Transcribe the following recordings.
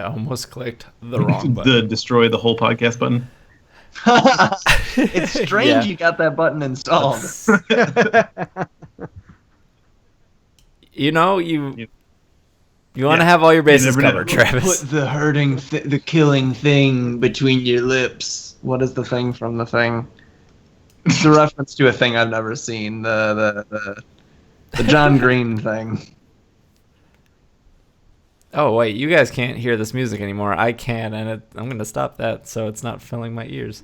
almost clicked the wrong button. The destroy the whole podcast button. It's strange you got that button installed. You want to have all your bases covered, Travis. Put the hurting, the killing thing between your lips. What is the thing from the thing? It's a reference to a thing I've never seen. The John Green thing. Oh, wait, you guys can't hear this music anymore. I can, and I'm going to stop that so it's not filling my ears.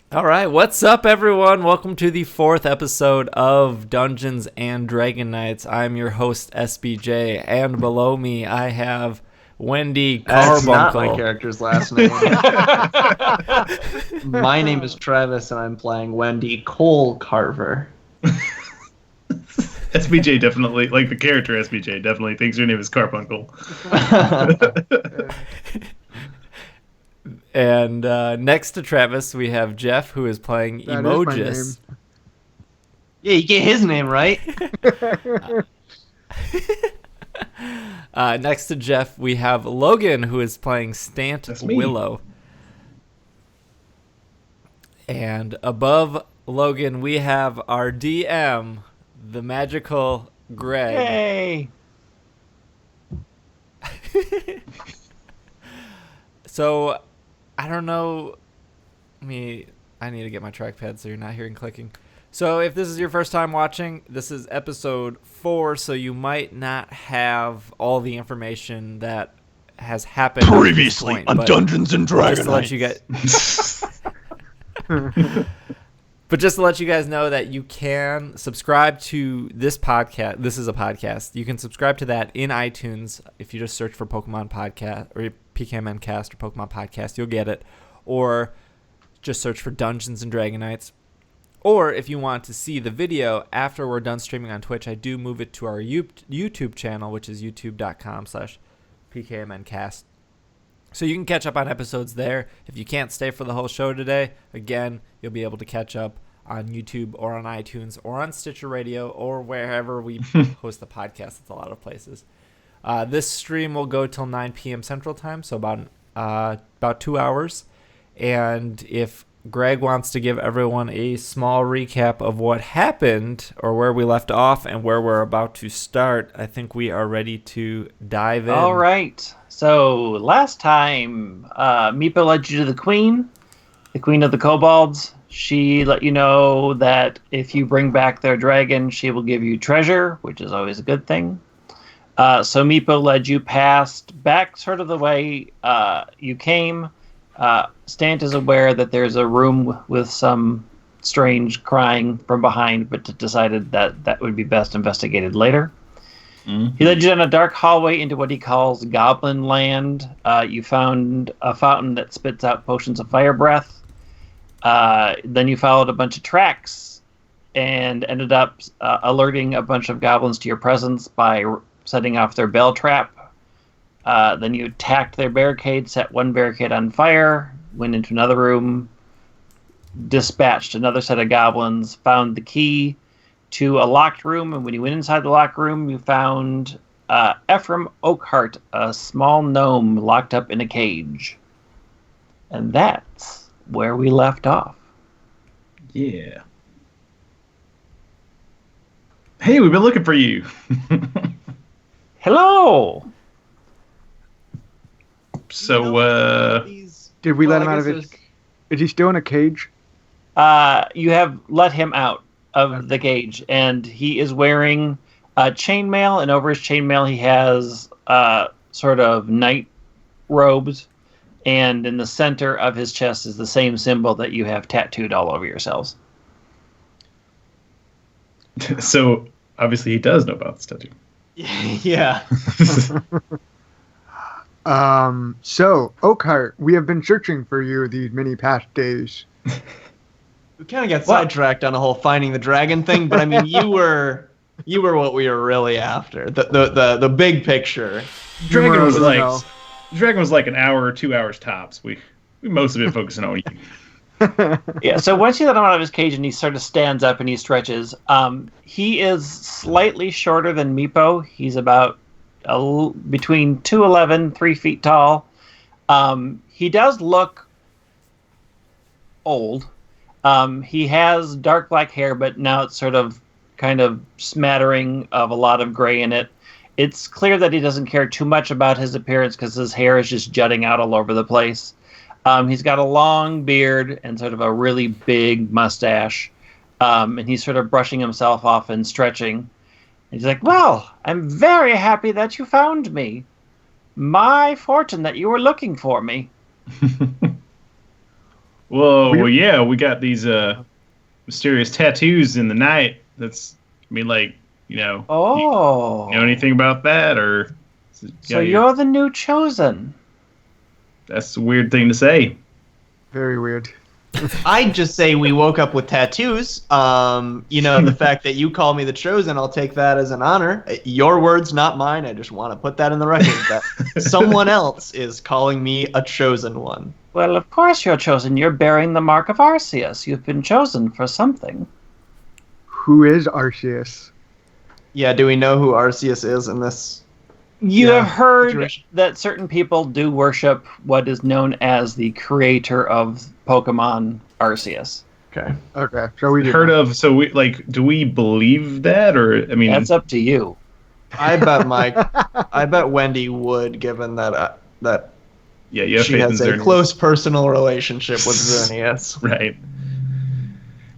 All right, what's up, everyone? Welcome to the 4th episode of Dungeons and Dragonites. I'm your host, SBJ, and below me I have Wendy Carbuncle. That's not my character's last name. My name is Travis, and I'm playing Wendy Cole Carver. SBJ definitely, like the character SBJ, definitely thinks your name is Carbuncle. And next to Travis, we have Jeff, who is playing Emojis. Yeah, you get his name right. Next to Jeff, we have Logan, who is playing Stant Willow. And above Logan, we have our DM, the magical Greg. Hey! So, I don't know. I need to get my trackpad so you're not hearing clicking. So, if this is your first time watching, this is episode 4, so you might not have all the information that has happened previously on Dungeons and Dragons. But just to let you guys know that you can subscribe to this podcast. This is a podcast. You can subscribe to that in iTunes if you just search for Pokemon Podcast or PKMNcast or Pokemon Podcast. You'll get it. Or just search for Dungeons and Dragonites. Or if you want to see the video after we're done streaming on Twitch, I do move it to our YouTube channel, which is youtube.com/PKMNcast. So you can catch up on episodes there. If you can't stay for the whole show today, again, you'll be able to catch up on YouTube or on iTunes or on Stitcher Radio or wherever we host the podcast. It's a lot of places. This stream will go till 9 p.m. Central Time, so about 2 hours. And if Greg wants to give everyone a small recap of what happened or where we left off and where we're about to start, I think we are ready to dive in. All right. So last time, Meepo led you to the Queen of the Kobolds. She let you know that if you bring back their dragon, she will give you treasure, which is always a good thing. So Meepo led you back sort of the way you came. Stant is aware that there's a room with some strange crying from behind, but decided that would be best investigated later. He led you down a dark hallway into what he calls Goblin Land. You found a fountain that spits out potions of fire breath. Then you followed a bunch of tracks and ended up alerting a bunch of goblins to your presence by setting off their bell trap. Then you attacked their barricade, set one barricade on fire, went into another room, dispatched another set of goblins, found the key to a locked room, and when you went inside the locked room, you found Ephraim Oakhart, a small gnome locked up in a cage. And that's where we left off. Yeah. Hey, we've been looking for you. Hello! So, did we let him out of his... Is he still in a cage? You have let him out of the cage, and he is wearing chainmail, and over his chainmail he has sort of night robes, and in the center of his chest is the same symbol that you have tattooed all over yourselves. So, obviously he does know about this tattoo. Yeah. So, Oakhart, we have been searching for you these many past days. We kind of got sidetracked on the whole finding the dragon thing, but I mean, you were what we were really after. The big picture. Dragon was like an hour or 2 hours tops. We mostly been focusing on you. Yeah, so once you let him out of his cage and he sort of stands up and he stretches, he is slightly shorter than Meepo. He's about between 2'11", 3 feet tall. He does look old. He has dark black hair, but now it's sort of kind of smattering of a lot of gray in it. It's clear that he doesn't care too much about his appearance because his hair is just jutting out all over the place. He's got a long beard and sort of a really big mustache. And he's sort of brushing himself off and stretching. And he's like, well, I'm very happy that you found me. My fortune that you were looking for me. Whoa, yeah, we got these mysterious tattoos in the night. That's, I mean, like, Oh. You know anything about that? Or so you're the new chosen. That's a weird thing to say. Very weird. I'd just say we woke up with tattoos. The fact that you call me the chosen, I'll take that as an honor. Your words, not mine. I just want to put that in the record that someone else is calling me a chosen one. Well, of course you're chosen. You're bearing the mark of Arceus. You've been chosen for something. Who is Arceus? Yeah, do we know who Arceus is in this? You have heard situation? that certain people do worship what is known as the creator of Pokemon, Arceus. Okay. So we heard of. So we do we believe that, or I mean, that's up to you. I bet Wendy would, given that yeah, you have she faith has in a Xerneas. close personal relationship with Xerneas. Right.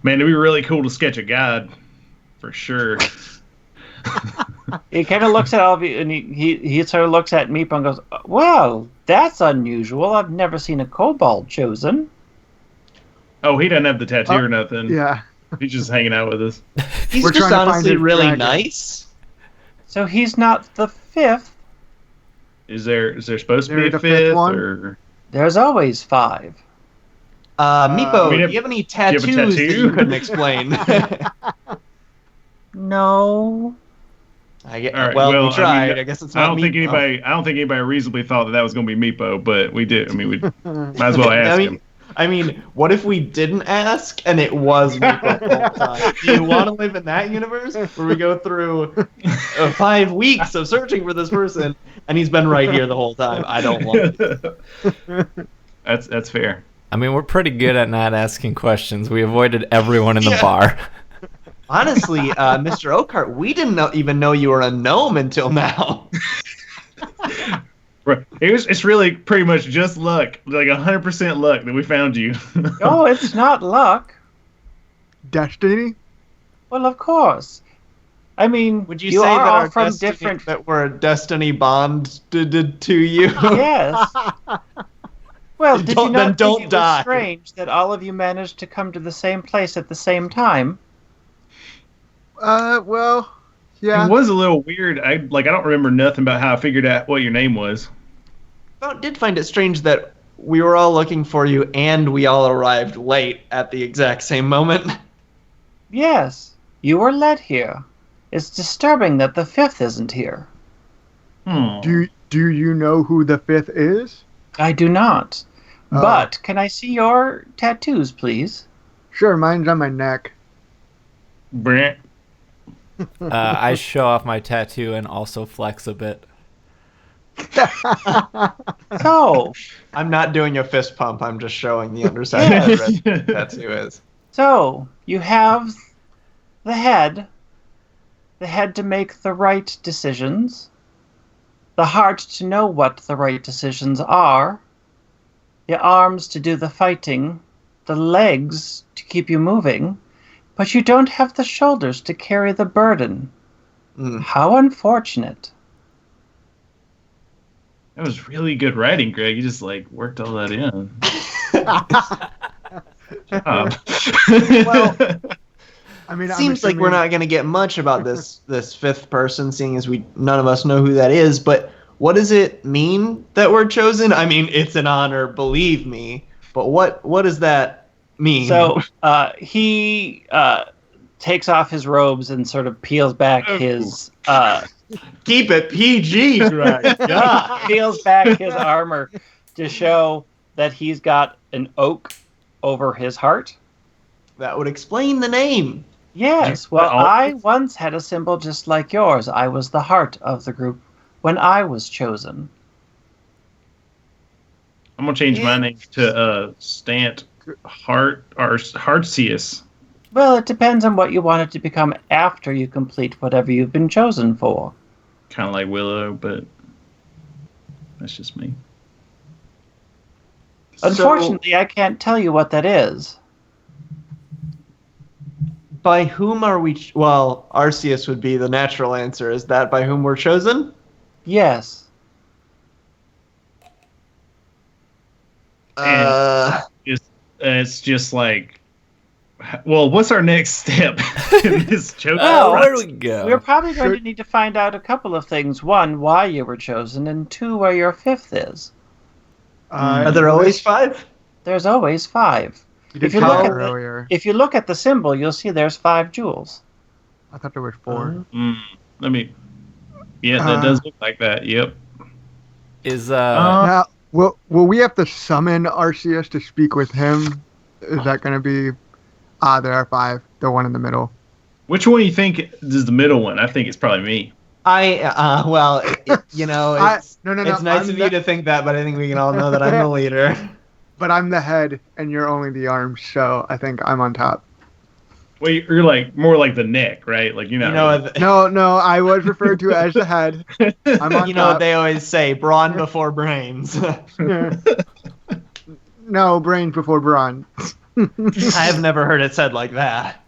Man, it'd be really cool to sketch a god, for sure. He kind of looks at all of you, and he sort of looks at Meepo and goes, well, that's unusual. I've never seen a kobold chosen. Oh, he doesn't have the tattoo or nothing. Yeah. He's just hanging out with us. He's We're just trying to find honestly his really dragon. nice. So he's not the fifth. Is there supposed to There be a the fifth fifth? one? Or There's always 5. Meepo, I mean, do you have any you have a tattoos that tattoo? you couldn't explain? No. All right, well, we tried. I mean, I guess it's I not don't think Meepo. anybody reasonably thought that was going to be Meepo, but we did. I mean, we might as well ask him. I mean, what if we didn't ask and it was Meepo the whole time? Do you want to live in that universe where we go through 5 weeks of searching for this person and he's been right here the whole time? I don't want to. That's fair. I mean, we're pretty good at not asking questions. We avoided everyone in the bar. Honestly, Mr. Oakhart, we didn't even know you were a gnome until now. Right. It's really pretty much just luck, like 100% luck that we found you. No, it's not luck. Destiny? Well, of course. I mean, Would you you say are that all our from destiny, different... that we're a destiny bond to you? Yes. Well, did you Don't- then not don't think it die. was strange that all of you managed to come to the same place at the same time? Well, yeah. It was a little weird. I don't remember nothing about how I figured out what your name was. I did find it strange that we were all looking for you and we all arrived late at the exact same moment. Yes, you were led here. It's disturbing that the 5th isn't here. Do you know who the 5th is? I do not. Oh. But can I see your tattoos, please? Sure, mine's on my neck. Brent. I show off my tattoo and also flex a bit. So, I'm not doing a fist pump, I'm just showing the underside of the red tattoo is. so you have the head to make the right decisions, the heart to know what the right decisions are, the arms to do the fighting, the legs to keep you moving, but you don't have the shoulders to carry the burden. How unfortunate. That was really good writing, Greg. You just worked all that in. Well, I mean, seems like we're not going to get much about this 5th person, seeing as none of us know who that is, but what does it mean that we're chosen? I mean, it's an honor, believe me, but what does that mean? So he takes off his robes and sort of peels back his... Keep it PG, right? God. peels back his armor to show that he's got an oak over his heart. That would explain the name. Yes, well, I once had a symbol just like yours. I was the heart of the group when I was chosen. I'm gonna change my name to Stant Heart or Heartseus. Well, it depends on what you wanted to become after you complete whatever you've been chosen for. Kind of like Willow, but that's just me. Unfortunately, I can't tell you what that is. By whom are we? Well, Arceus would be the natural answer. Is that by whom we're chosen? Yes. It's just like, well, what's our next step in this chosen? Oh, where do we go? We're probably going to need to find out a couple of things. One, why you were chosen, and two, where your fifth is. Are there always 5? There's always 5. You did If you look tell at earlier. If you look at the symbol, you'll see there's 5 jewels. I thought there were 4. Yeah, that does look like that. Yep. Is Now, will we have to summon Arceus to speak with him? Is that going to be? There are 5. The one in the middle. Which one do you think is the middle one? I think it's probably me. Well, you know, it's No. it's nice of you to think that, but I think we can all know that I'm the leader. But I'm the head, and you're only the arms, so I think I'm on top. Well, you're like more like the neck, right? Like No, I was referred to as the head. I'm on you know what top. they always say: brawn before brains. No, brains before brawn. I have never heard it said like that.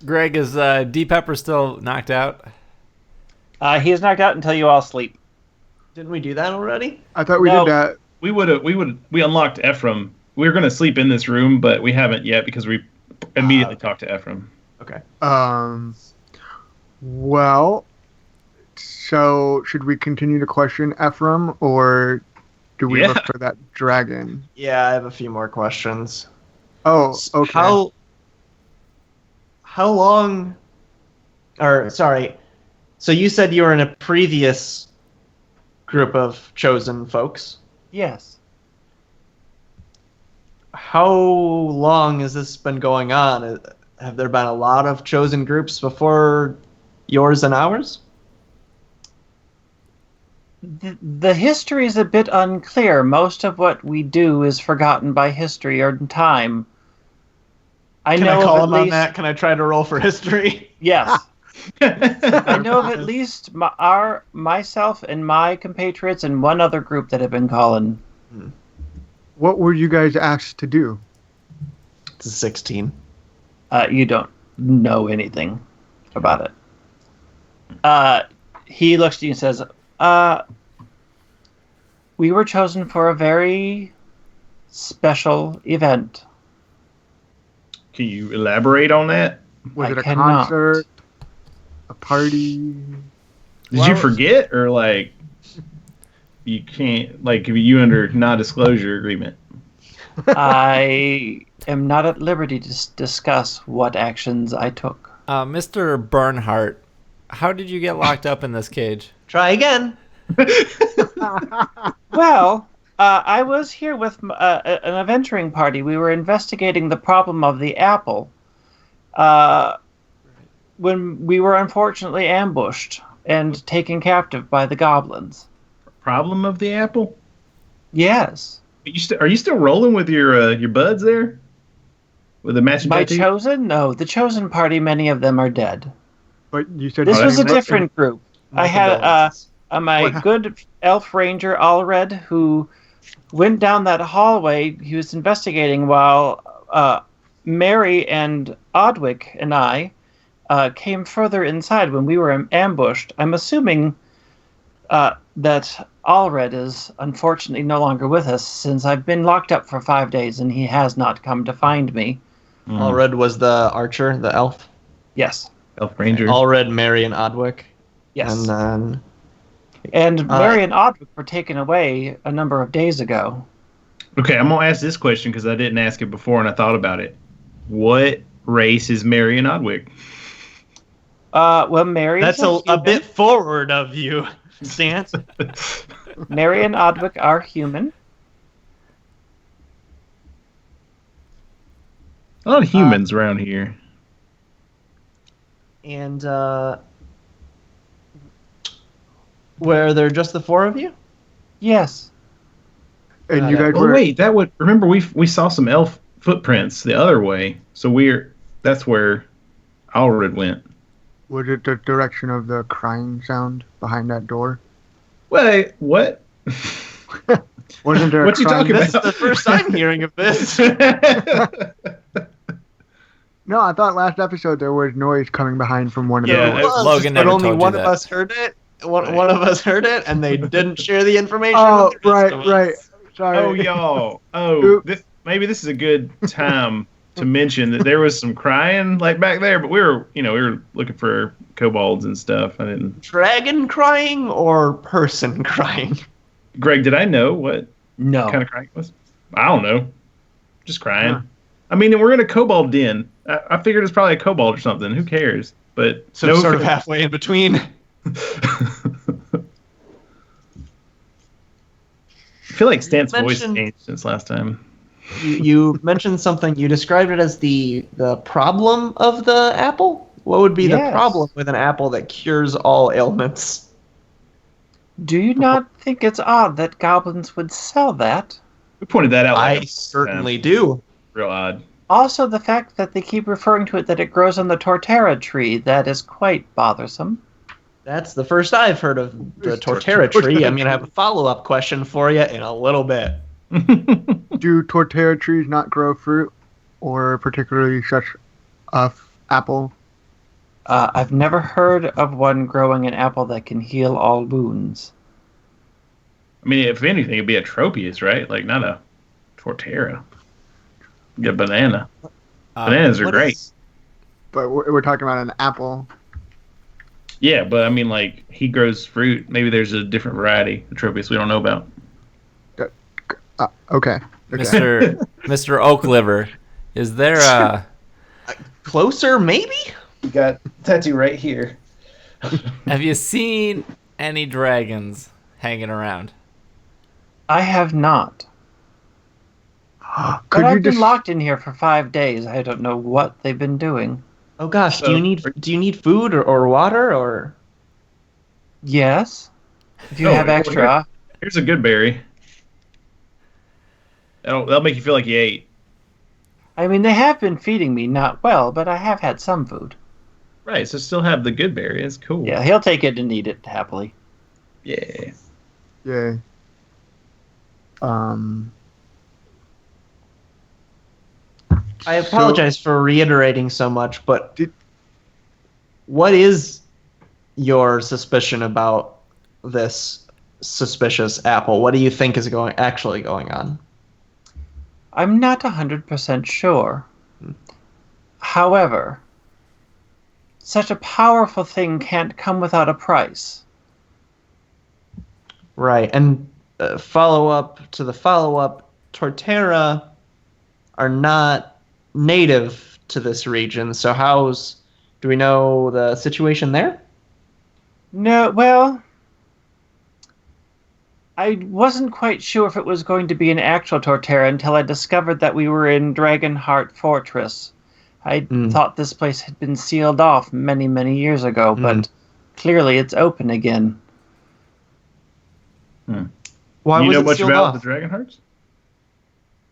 Greg, is D Pepper still knocked out? He is knocked out until you all sleep. Didn't we do that already? I thought we did that. We unlocked Ephraim. We were gonna sleep in this room, but we haven't yet because we immediately talked to Ephraim. Okay. Well, so should we continue to question Ephraim, or do we look for that dragon? Yeah, I have a few more questions. Oh, okay. How long? Or sorry. So you said you were in a previous group of chosen folks. Yes. How long has this been going on? Have there been a lot of chosen groups before yours and ours? The history is a bit unclear. Most of what we do is forgotten by history or time. Can I call him on that? Can I try to roll for history? Yes. I know of at least myself and my compatriots and one other group that have been calling. What were you guys asked to do? It's a 16. You don't know anything about it. He looks at you and says, we were chosen for a very special event. Can you elaborate on that? Was I it a cannot. concert? A party? Did you forget, or like you can't, like, you under non-disclosure agreement? I am not at liberty to discuss what actions I took. Mr. Bernhardt, how did you get locked up in this cage? Try again. Well, I was here with an adventuring party. We were investigating the problem of the apple when we were unfortunately ambushed and taken captive by the goblins. Problem of the apple? Yes. Are you still rolling with your buds there? With the matching My tattoo? chosen? No, the chosen party, many of them are dead. But you said This was a you- different group. I had my good elf ranger, Allred, who went down that hallway. He was investigating while Mary and Odwick and I came further inside when we were ambushed. I'm assuming that Allred is unfortunately no longer with us since I've been locked up for 5 days and he has not come to find me. Allred was the archer, the elf. Yes. Elf Ranger. Allred, Mary, and Odwick. Yes. And then... And Mary and Odwick were taken away a number of days ago. Okay, I'm going to ask this question because I didn't ask it before and I thought about it. What race is Mary and Odwick? Well, Mary. That's a bit forward of you, Stance. Mary and Odwick are human. A lot of humans around here. And Where there are just the four of you? Yes. And you guys Oh were. wait, that would remember we saw some elf footprints the other way. So that's where Alred went. Was it the direction of the crying sound behind that door? Wait, what? Wasn't there? What you talking This is about? the first I'm hearing of this. No, I thought last episode there was noise coming behind from one of Yeah, the doors. Logan but never only told you one that. of us heard it. One Right. of us heard it, and they didn't share the information. Oh, with the rest of right. us. Sorry. Oh, y'all. Oh, Oops. maybe this is a good time to mention that there was some crying like back there, but we were looking for kobolds and stuff. I didn't. Dragon crying or person crying? Greg, did I know what No. kind of crying it was? I don't know. Just crying. Huh. I mean, we're in a kobold den. I figured it's probably a kobold or something. Who cares? But So no sort of halfway in between. I feel like Stan's voice mentioned- changed since last time. You mentioned something. You described it as the problem of the apple. What would be the Yes. problem with an apple that cures all ailments? Do you not think it's odd that goblins would sell that? We pointed that out. I like certainly do. real odd. Also, the fact that they keep referring to it that it grows on the tortera tree, that is quite bothersome. That's the first I've heard of the It's tortera tree. I'm going to have a follow-up question for you in a little bit. Do tortilla trees not grow fruit, or particularly such apple? I've never heard of one growing an apple that can heal all wounds. I mean, if anything, it'd be a tropius, right? Like, not a tortera. Get a banana. Bananas are What great. is- But we're talking about an apple. Yeah, but I mean, like, he grows fruit. Maybe there's a different variety of tropius we don't know about. Okay. Mr. Oak Liver, is there a Closer, maybe? We got tattoo right here. have you seen any dragons hanging around? I have not. But Could I've you been just locked in here for 5 days. I don't know what they've been doing. Oh gosh, So- do you need food or water or? Yes. If you Oh, have well, extra. Here's a good berry. That'll make you feel like you ate. I mean, they have been feeding me not well, but I have had some food. Right, so still have the good berry. It's cool. Yeah, he'll take it and eat it happily. Yeah. Yay. I apologize for reiterating so much, but Did- what is your suspicion about this suspicious apple? What do you think is actually going on? I'm not 100% sure. However, such a powerful thing can't come without a price. Right, and follow-up to the follow-up, Torterra are not native to this region, so do we know the situation there? No, well, I wasn't quite sure if it was going to be an actual Torterra until I discovered that we were in Dragonheart Fortress. I thought this place had been sealed off many, many years ago, but clearly it's open again. Why you was know it much sealed about off? the Dragon Hearts?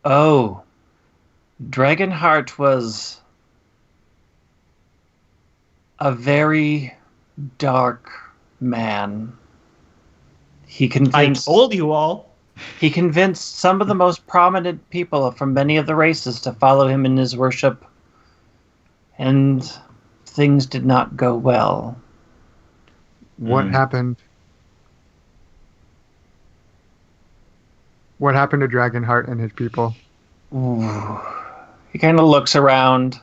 Oh, Dragonheart was a very dark man. He I convinced told you all. He convinced some of the most prominent people from many of the races to follow him in his worship, and things did not go well. What happened? What happened to Dragonheart and his people? Ooh. He kind of looks around.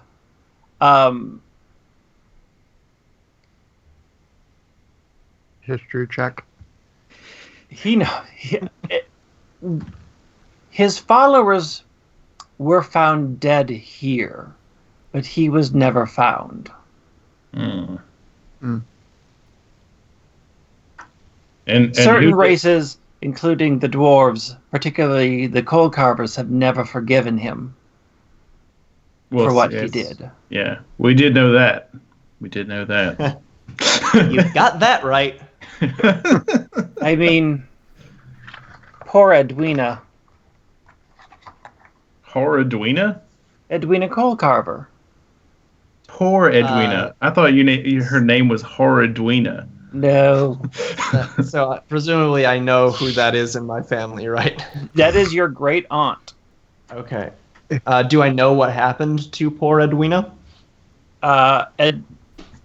History check. His followers were found dead here, but he was never found. Mm. Mm. And Certain who- races, including the dwarves, particularly the coal carvers, have never forgiven him well, for what he yes. did. Yeah, we did know that. We did know that. You got that right. I mean, poor Edwina. Edwina? Edwina Coalcarver. Poor Edwina. I thought her name was Edwina. No. So presumably I know who that is in my family, right? That is your great aunt. Okay. Do I know what happened to poor Edwina?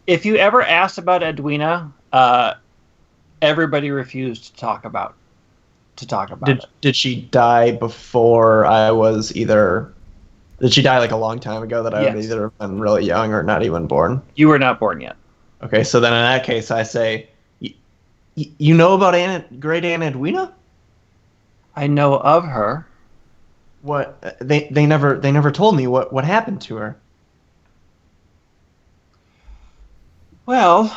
If you ever asked about Edwina, everybody refused to talk about it. Did she die before I was either... Did she die like a long time ago that I would either have been really young or not even born? You were not born yet. Okay, so then in that case I say, you know about Great Aunt Edwina? I know of her. What? They never told me what happened to her. Well,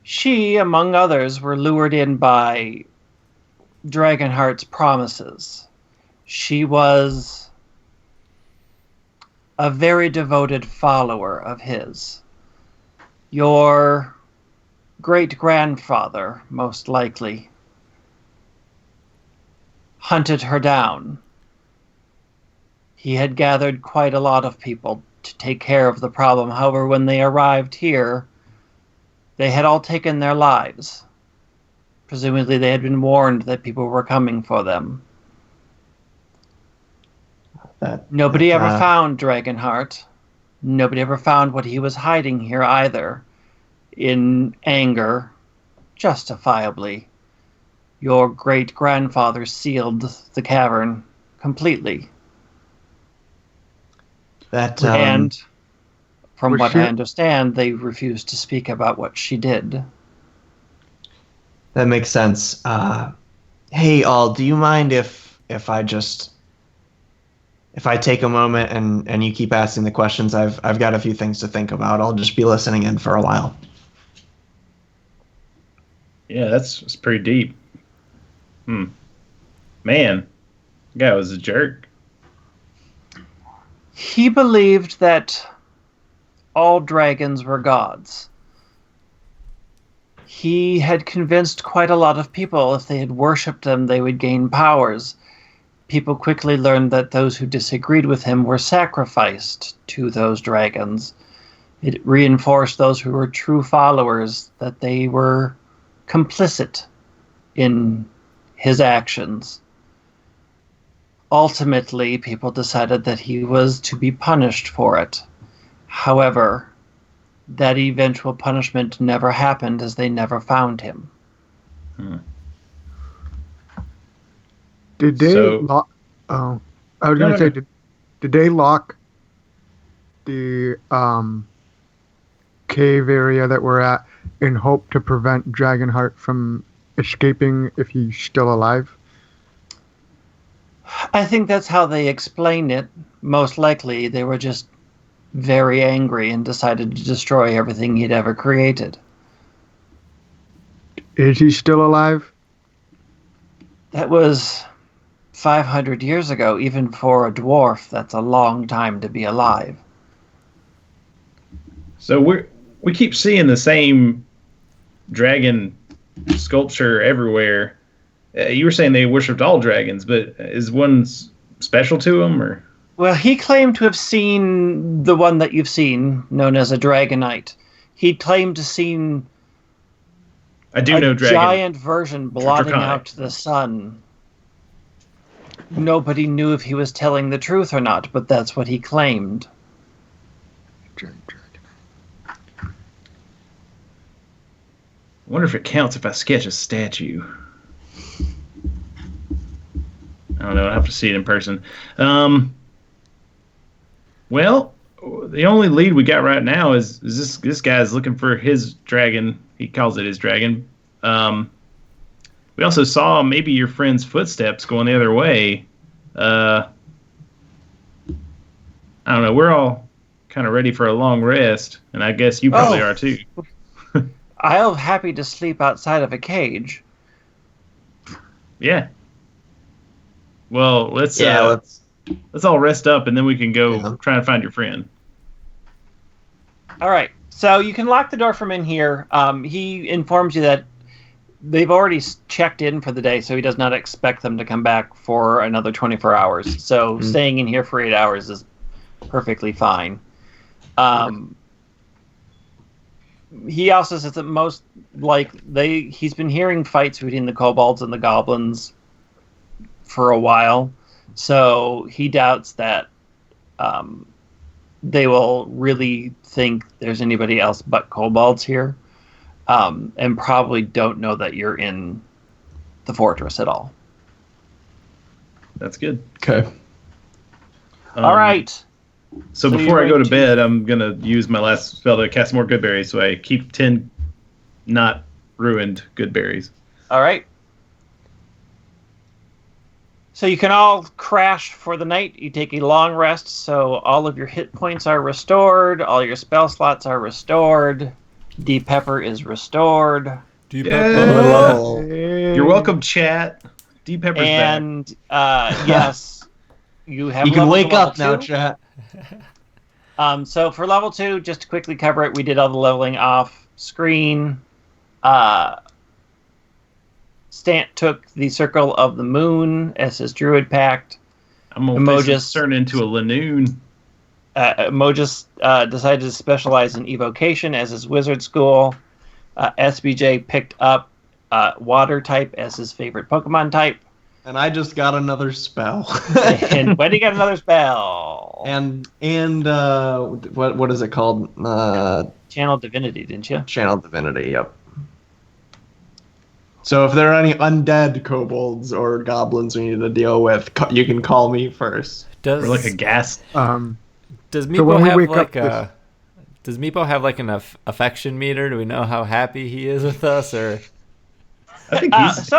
she, among others, were lured in by Dragonheart's promises. She was a very devoted follower of his. Your great-grandfather, most likely, hunted her down. He had gathered quite a lot of people to take care of the problem. However, when they arrived here, they had all taken their lives. Presumably they had been warned that people were coming for them. Nobody ever found Dragonheart. Nobody ever found what he was hiding here either. In anger, justifiably, your great-grandfather sealed the cavern completely. And from what I understand, they refused to speak about what she did. That makes sense. Hey, all, do you mind if I take a moment and you keep asking the questions? I've got a few things to think about. I'll just be listening in for a while. Yeah, that's pretty deep. Man, the guy was a jerk. He believed that all dragons were gods. He had convinced quite a lot of people if they had worshipped them, they would gain powers. People quickly learned that those who disagreed with him were sacrificed to those dragons. It reinforced those who were true followers that they were complicit in his actions. Ultimately, people decided that he was to be punished for it. However, that eventual punishment never happened as they never found him. Did they lock... Oh, I was going to say, did they lock the cave area that we're at in hope to prevent Dragonheart from escaping if he's still alive? I think that's how they explained it. Most likely, they were just very angry and decided to destroy everything he'd ever created. Is he still alive? That was 500 years ago. Even for a dwarf, that's a long time to be alive. So we keep seeing the same dragon sculpture everywhere. You were saying they worshipped all dragons, but is one special to them, or? Well, he claimed to have seen the one that you've seen, known as a Dragonite. He claimed to seen a giant version blotting out the sun. Nobody knew if he was telling the truth or not, but that's what he claimed. I wonder if it counts if I sketch a statue. I don't know. I have to see it in person. Well, the only lead we got right now is this guy's looking for his dragon. He calls it his dragon. We also saw maybe your friend's footsteps going the other way. I don't know. We're all kind of ready for a long rest, and I guess you probably are too. I'm happy to sleep outside of a cage. Yeah. Well, let's all rest up, and then we can go try and find your friend. All right. So you can lock the door from in here. He informs you that they've already checked in for the day, so he does not expect them to come back for another 24 hours. So staying in here for 8 hours is perfectly fine. He also says that he's been hearing fights between the kobolds and the goblins for a while, so he doubts that they will really think there's anybody else but kobolds here, and probably don't know that you're in the fortress at all. That's good. Okay. All right. So before I go to bed, I'm going to use my last spell to cast more good berries, so I keep 10 not ruined good berries. All right. So you can all crash for the night. You take a long rest, so all of your hit points are restored, all your spell slots are restored, Deep Pepper is restored. Deep Pepper. You're welcome, chat. Deep Pepper's and, yes, you have. You can wake up now, 2. chat. So for level 2, just to quickly cover it, we did all the leveling off screen. Stant took the Circle of the Moon as his Druid Pact. I'm going to turn into a Lanoon. Mojus decided to specialize in Evocation as his Wizard School. SBJ picked up Water type as his favorite Pokemon type. And I just got another spell. And Wendy got another spell. And what is it called? Channel Divinity, didn't you? Channel Divinity, yep. So if there are any undead kobolds or goblins we need to deal with, you can call me first. Or like a gas. Does Meepo does Meepo have like an affection meter? Do we know how happy he is with us, or? I think he's just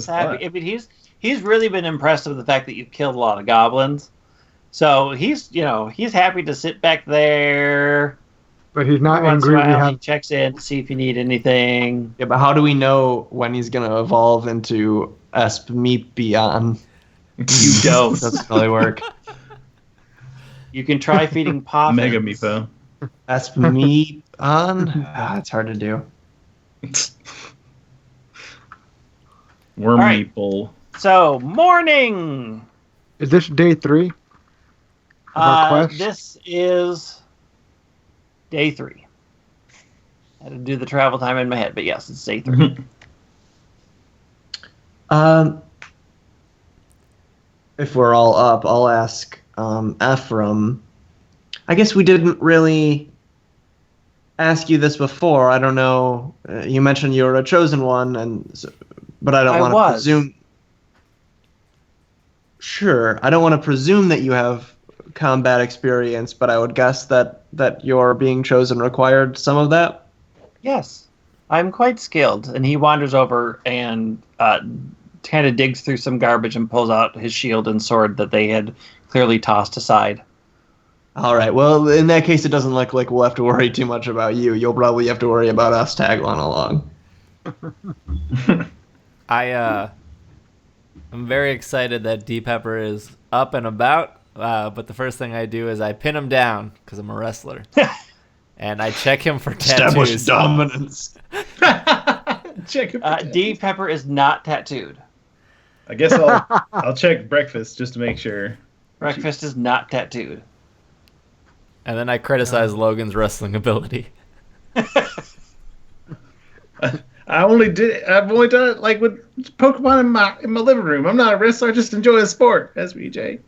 happy. I mean, he's really been impressed with the fact that you've killed a lot of goblins. So he's happy to sit back there. But he's not angry. He checks in to see if you need anything. Yeah, but how do we know when he's going to evolve into Espmeepion? You don't. Doesn't really work. You can try feeding Poffins. Mega Meepo. Espmeepion? It's hard to do. Worm right. Meeple. So, morning! Is this day 3? This is day 3. I had to do the travel time in my head, but yes, it's day 3. If we're all up, I'll ask Ephraim. I guess we didn't really ask you this before. I don't know. You mentioned you were a chosen one, but I don't want to presume. Sure, I don't want to presume that you have combat experience, but I would guess that your being chosen required some of that. Yes, I'm quite skilled. And he wanders over and kind of digs through some garbage and pulls out his shield and sword that they had clearly tossed aside. All right. Well, in that case, it doesn't look like we'll have to worry too much about you. You'll probably have to worry about us tagging along. I'm very excited that Deep Pepper is up and about, but the first thing I do is I pin him down because I'm a wrestler, and I check him for tattoos. Establish dominance. Check him. Deep Pepper is not tattooed. I guess I'll check breakfast just to make sure. Breakfast is not tattooed. And then I criticize Logan's wrestling ability. I've only done it like with Pokemon in my living room. I'm not a wrestler. I just enjoy the sport. SBJ.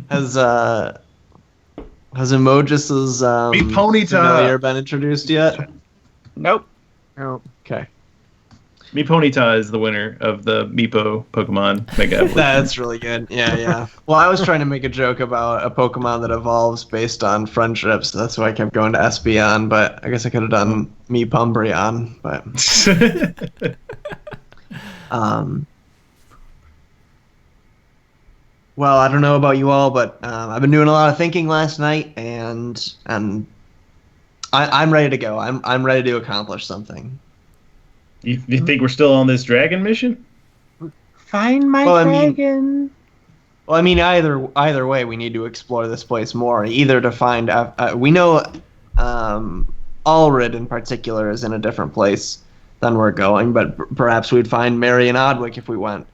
Has Emojus's familiar been introduced yet? Nope. No. Okay. Ponyta is the winner of the Meepo Pokemon Mega Evolution. That's really good. Yeah. Well, I was trying to make a joke about a Pokemon that evolves based on friendships. So that's why I kept going to Espeon, but I guess I could have done Meepumbreon. But well, I don't know about you all, but I've been doing a lot of thinking last night, and I'm ready to go. I'm ready to accomplish something. You think we're still on this dragon mission? Find my dragon. Well, I mean, either way, we need to explore this place more. Either to find, we know, Ulrid in particular is in a different place than we're going, but perhaps we'd find Mary and Odwick if we went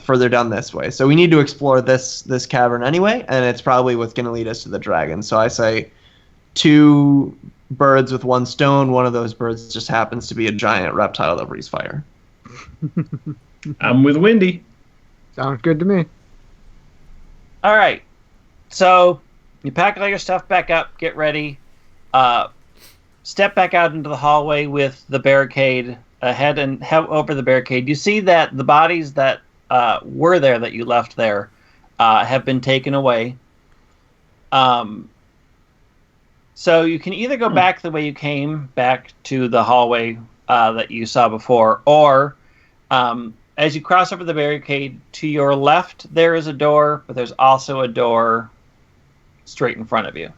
further down this way. So we need to explore this cavern anyway, and it's probably what's going to lead us to the dragon. So I say 2 birds with 1 stone. One of those birds just happens to be a giant reptile that breathes fire. I'm with Wendy. Sounds good to me. All right. So you pack all your stuff back up, get ready, step back out into the hallway with the barricade ahead and head over the barricade. You see that the bodies that were there that you left there have been taken away. So you can either go back the way you came, back to the hallway that you saw before, or as you cross over the barricade, to your left there is a door, but there's also a door straight in front of you.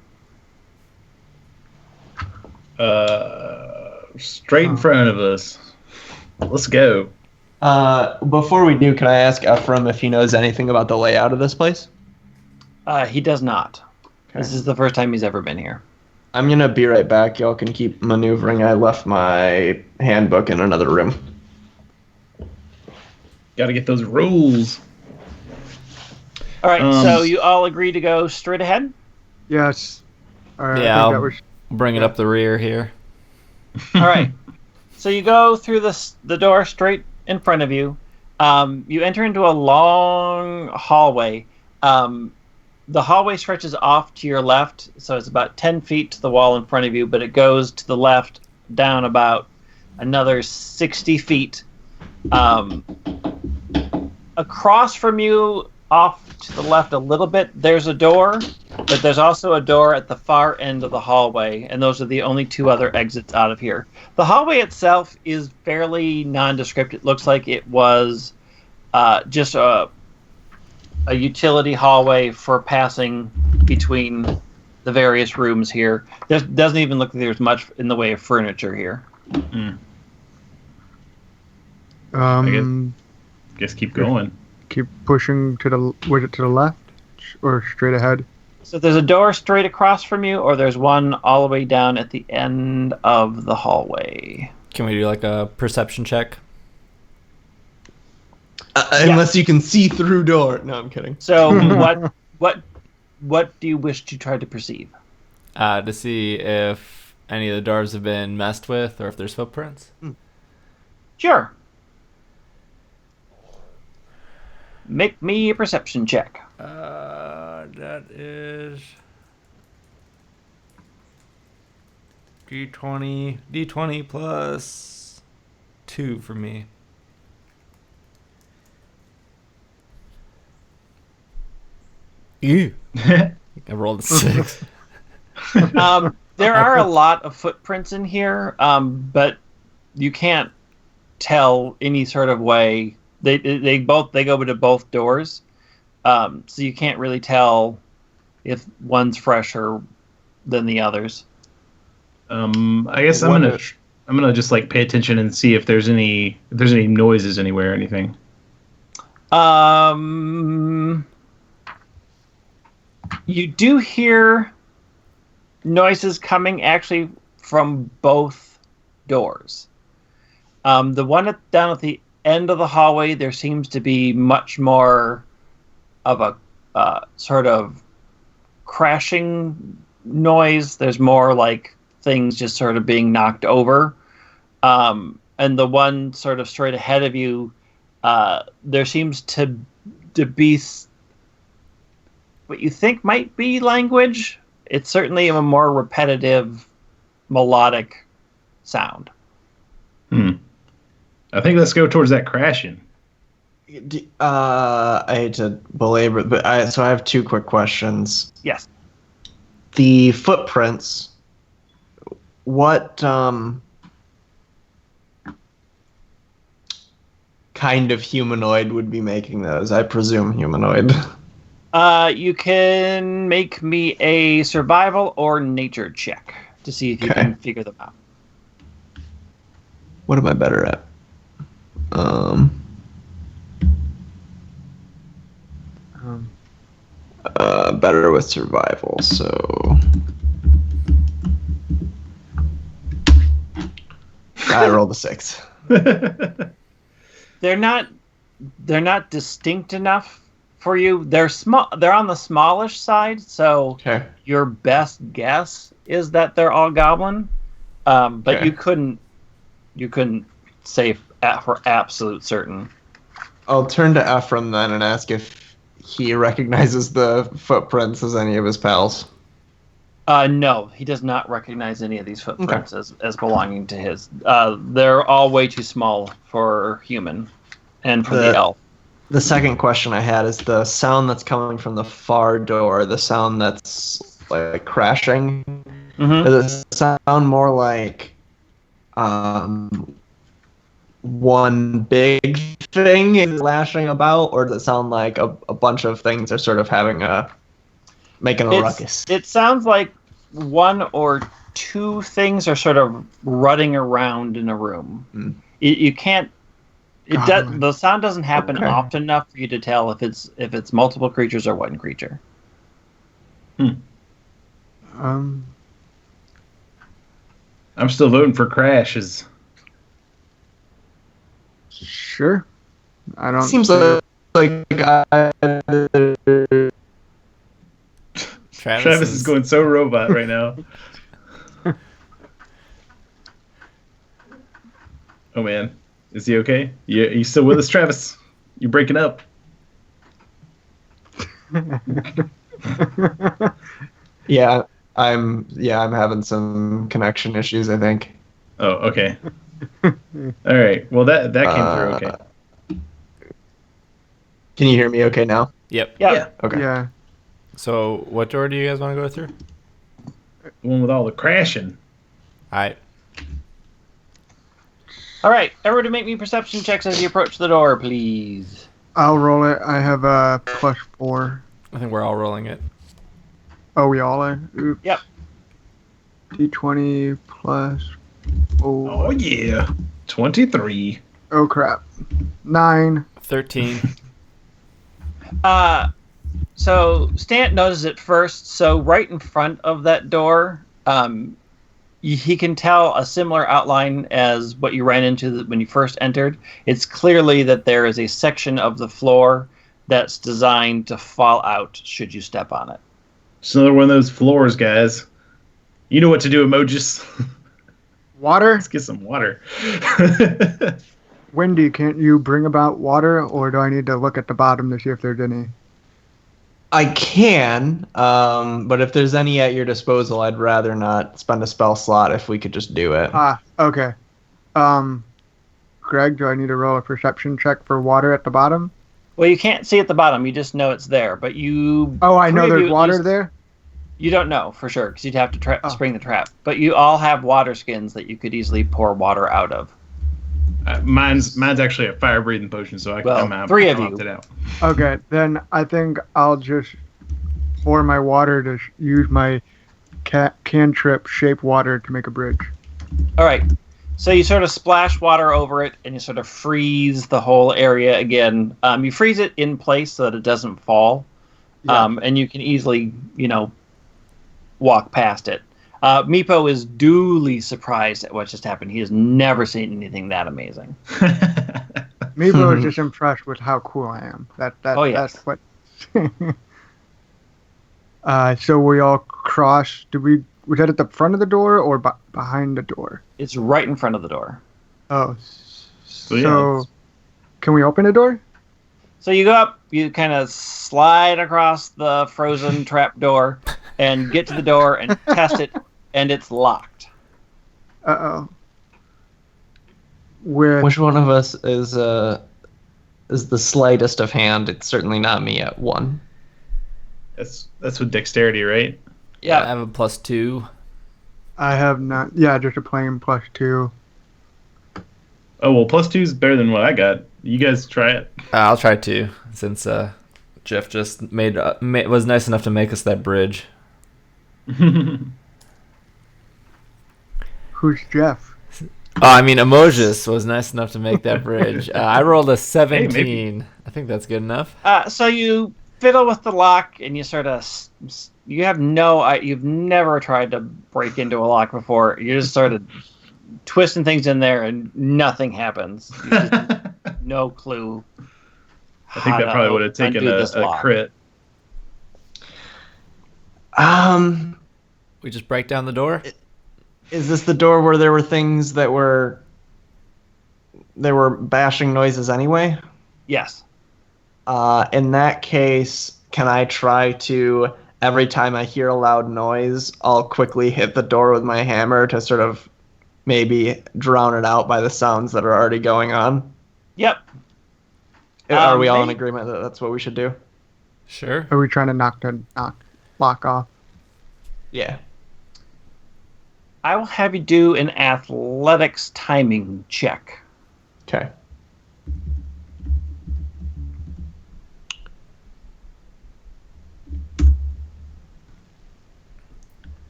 Straight in front of us. Let's go. Before we do, can I ask Ephraim if he knows anything about the layout of this place? He does not. Okay. This is the first time he's ever been here. I'm going to be right back. Y'all can keep maneuvering. I left my handbook in another room. Got to get those rules. All right, so you all agree to go straight ahead? Yes. All right, Yeah, I think I'll bring it up the rear here. All right. So you go through the door straight in front of you. You enter into a long hallway. The hallway stretches off to your left, so it's about 10 feet to the wall in front of you, but it goes to the left down about another 60 feet. Across from you, off to the left a little bit, there's a door, but there's also a door at the far end of the hallway, and those are the only 2 other exits out of here. The hallway itself is fairly nondescript. It looks like it was just a utility hallway for passing between the various rooms here. There doesn't even look like there's much in the way of furniture here. Guess keep going. Keep pushing to the left or straight ahead? So there's a door straight across from you, or there's one all the way down at the end of the hallway. Can we do like a perception check? Unless you can see through door. No, I'm kidding. So what do you wish to try to perceive? To see if any of the doors have been messed with or if there's footprints. Sure. Make me a perception check. That is D20 plus 2 for me. Ew. I rolled a 6. There are a lot of footprints in here, but you can't tell any sort of way. They go to both doors, so you can't really tell if one's fresher than the others. I guess I'm gonna just like pay attention and see if there's any noises anywhere or anything. You do hear noises coming actually from both doors. The one down at the end of the hallway, there seems to be much more of a sort of crashing noise. There's more like things just sort of being knocked over. And the one sort of straight ahead of you, there seems to be what you think might be language. It's certainly a more repetitive, melodic sound. I think let's go towards that crashing. I hate to belabor it, but I have 2 quick questions. Yes. The footprints, what kind of humanoid would be making those? I presume humanoid. You can make me a survival or nature check to see if you can figure them out. What am I better at? Better with survival, so I rolled a 6. They're not distinct enough for you. They're small. They're on the smallish side, so Okay. your best guess is that they're all goblin. But Okay. you couldn't say for absolute certain. I'll turn to Ephraim then and ask if he recognizes the footprints as any of his pals. No, he does not recognize any of these footprints as belonging to his. They're all way too small for human and for the elf. The second question I had is the sound that's coming from the far door, the sound that's like crashing. Mm-hmm. Does it sound more like one big thing is lashing about, or does it sound like a bunch of things are sort of making a ruckus? It sounds like one or two things are sort of rutting around in a room. Mm. You can't. The sound doesn't happen Okay. often enough for you to tell if it's multiple creatures or one creature. Um, I'm still voting for crashes. sure. I don't. Seems see- like Travis is going so robot right now. Oh man, is he okay? You still with us, Travis? You breaking up? Yeah, I'm having some connection issues, I think. Oh, okay. All right. Well, that came through okay. Can you hear me okay now? Yep. Yeah. Okay. Yeah. So, what door do you guys want to go through? The one with all the crashing. All right. All right. Everybody, make me perception checks as you approach the door, please. I'll roll it. I have a +4. I think we're all rolling it. Oh, we all are? Oops. Yep. D20 plus. Oh yeah, 23. Oh, crap. 9. 13. So Stant notices it first. So right in front of that door, he can tell a similar outline as what you ran into when you first entered. It's clearly that there is a section of the floor that's designed to fall out should you step on it. It's another one of those floors, guys. You know what to do, emojis. Water? Let's get some water. Wendy, can't you bring about water, or do I need to look at the bottom to see if there's any? I can, but if there's any at your disposal, I'd rather not spend a spell slot if we could just do it. Okay. Greg, do I need to roll a perception check for water at the bottom? Well, you can't see at the bottom. You just know it's there. But you... Oh, I know three of there's you at water least- there? You don't know for sure because you'd have to spring the trap. But you all have water skins that you could easily pour water out of. Mine's actually a fire breathing potion, so I can come out. three of you. Opt it out. Okay, then I think I'll just pour my water to use my cantrip shape water to make a bridge. All right. So you sort of splash water over it, and you sort of freeze the whole area again. You freeze it in place so that it doesn't fall, Yeah. and you can easily, walk past it. Meepo is duly surprised at what just happened. He has never seen anything that amazing. Maybe I was just impressed with how cool I am. Oh, yes. That's what. So we all cross. Was that at the front of the door or behind the door? It's right in front of the door. Oh, so yeah, can we open the door? So you go up, you kind of slide across the frozen trap door and get to the door and test it, and it's locked. Uh-oh. Which one of us is the slightest of hand? It's certainly not me at 1. That's with dexterity, right? Yeah. I have a +2. I have not. Yeah, just a plain +2. Oh well, +2 is better than what I got. You guys try it. I'll try 2 since Jeff just was nice enough to make us that bridge. Who's Jeff? Oh, I mean, Emojis was nice enough to make that bridge. I rolled a 17. maybe. I think that's good enough. So you fiddle with the lock, and you sort of you've never tried to break into a lock before. You're just sort of twisting things in there, and nothing happens. No clue. I think that probably would have taken a crit. We just break down the door. Is this the door where there were things that were bashing noises anyway? Yes. In that case, can I try to, every time I hear a loud noise, I'll quickly hit the door with my hammer to sort of maybe drown it out by the sounds that are already going on? Yep. Are we all in agreement that that's what we should do? Sure. Are we trying to knock lock off? Yeah. I will have you do an athletics timing check. Okay.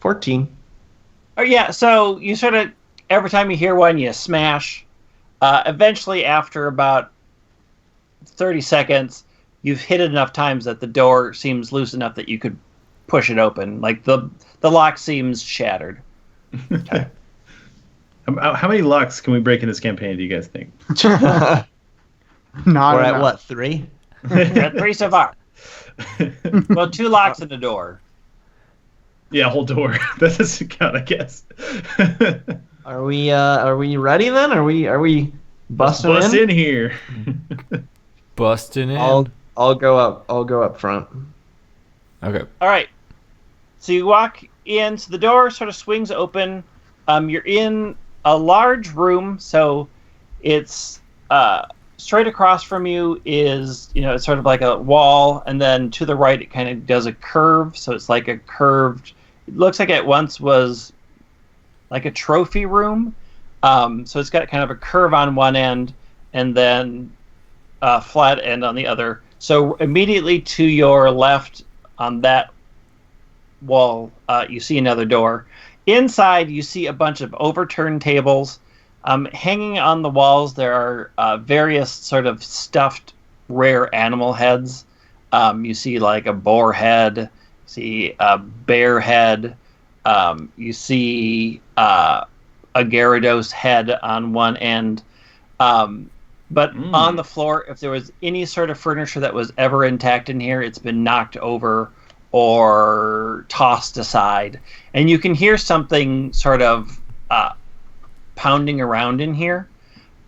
$14. Oh yeah, so you sort of every time you hear one, you smash. Eventually, after about 30 seconds, you've hit it enough times that the door seems loose enough that you could push it open. Like the lock seems shattered. Okay. How many locks can we break in this campaign, do you guys think? Not We're at enough. what, 3? We're at 3 so far. Well, 2 locks in the door. Yeah, whole door. That doesn't count, I guess. Are we ready then? Are we busting Bust in here. Busting in. I'll go up front. Okay. All right. So you walk in. So the door sort of swings open. You're in a large room. So it's straight across from you is it's sort of like a wall, and then to the right it kind of does a curve. So it's like a curved. It looks like it once was like a trophy room. So it's got kind of a curve on one end, and then a flat end on the other. So immediately to your left on that wall, you see another door. Inside, you see a bunch of overturned tables. Hanging on the walls, there are various sort of stuffed rare animal heads. You see like a boar head, you see a bear head, you see a Gyarados head on one end. But on the floor, if there was any sort of furniture that was ever intact in here, it's been knocked over or tossed aside. And you can hear something sort of pounding around in here.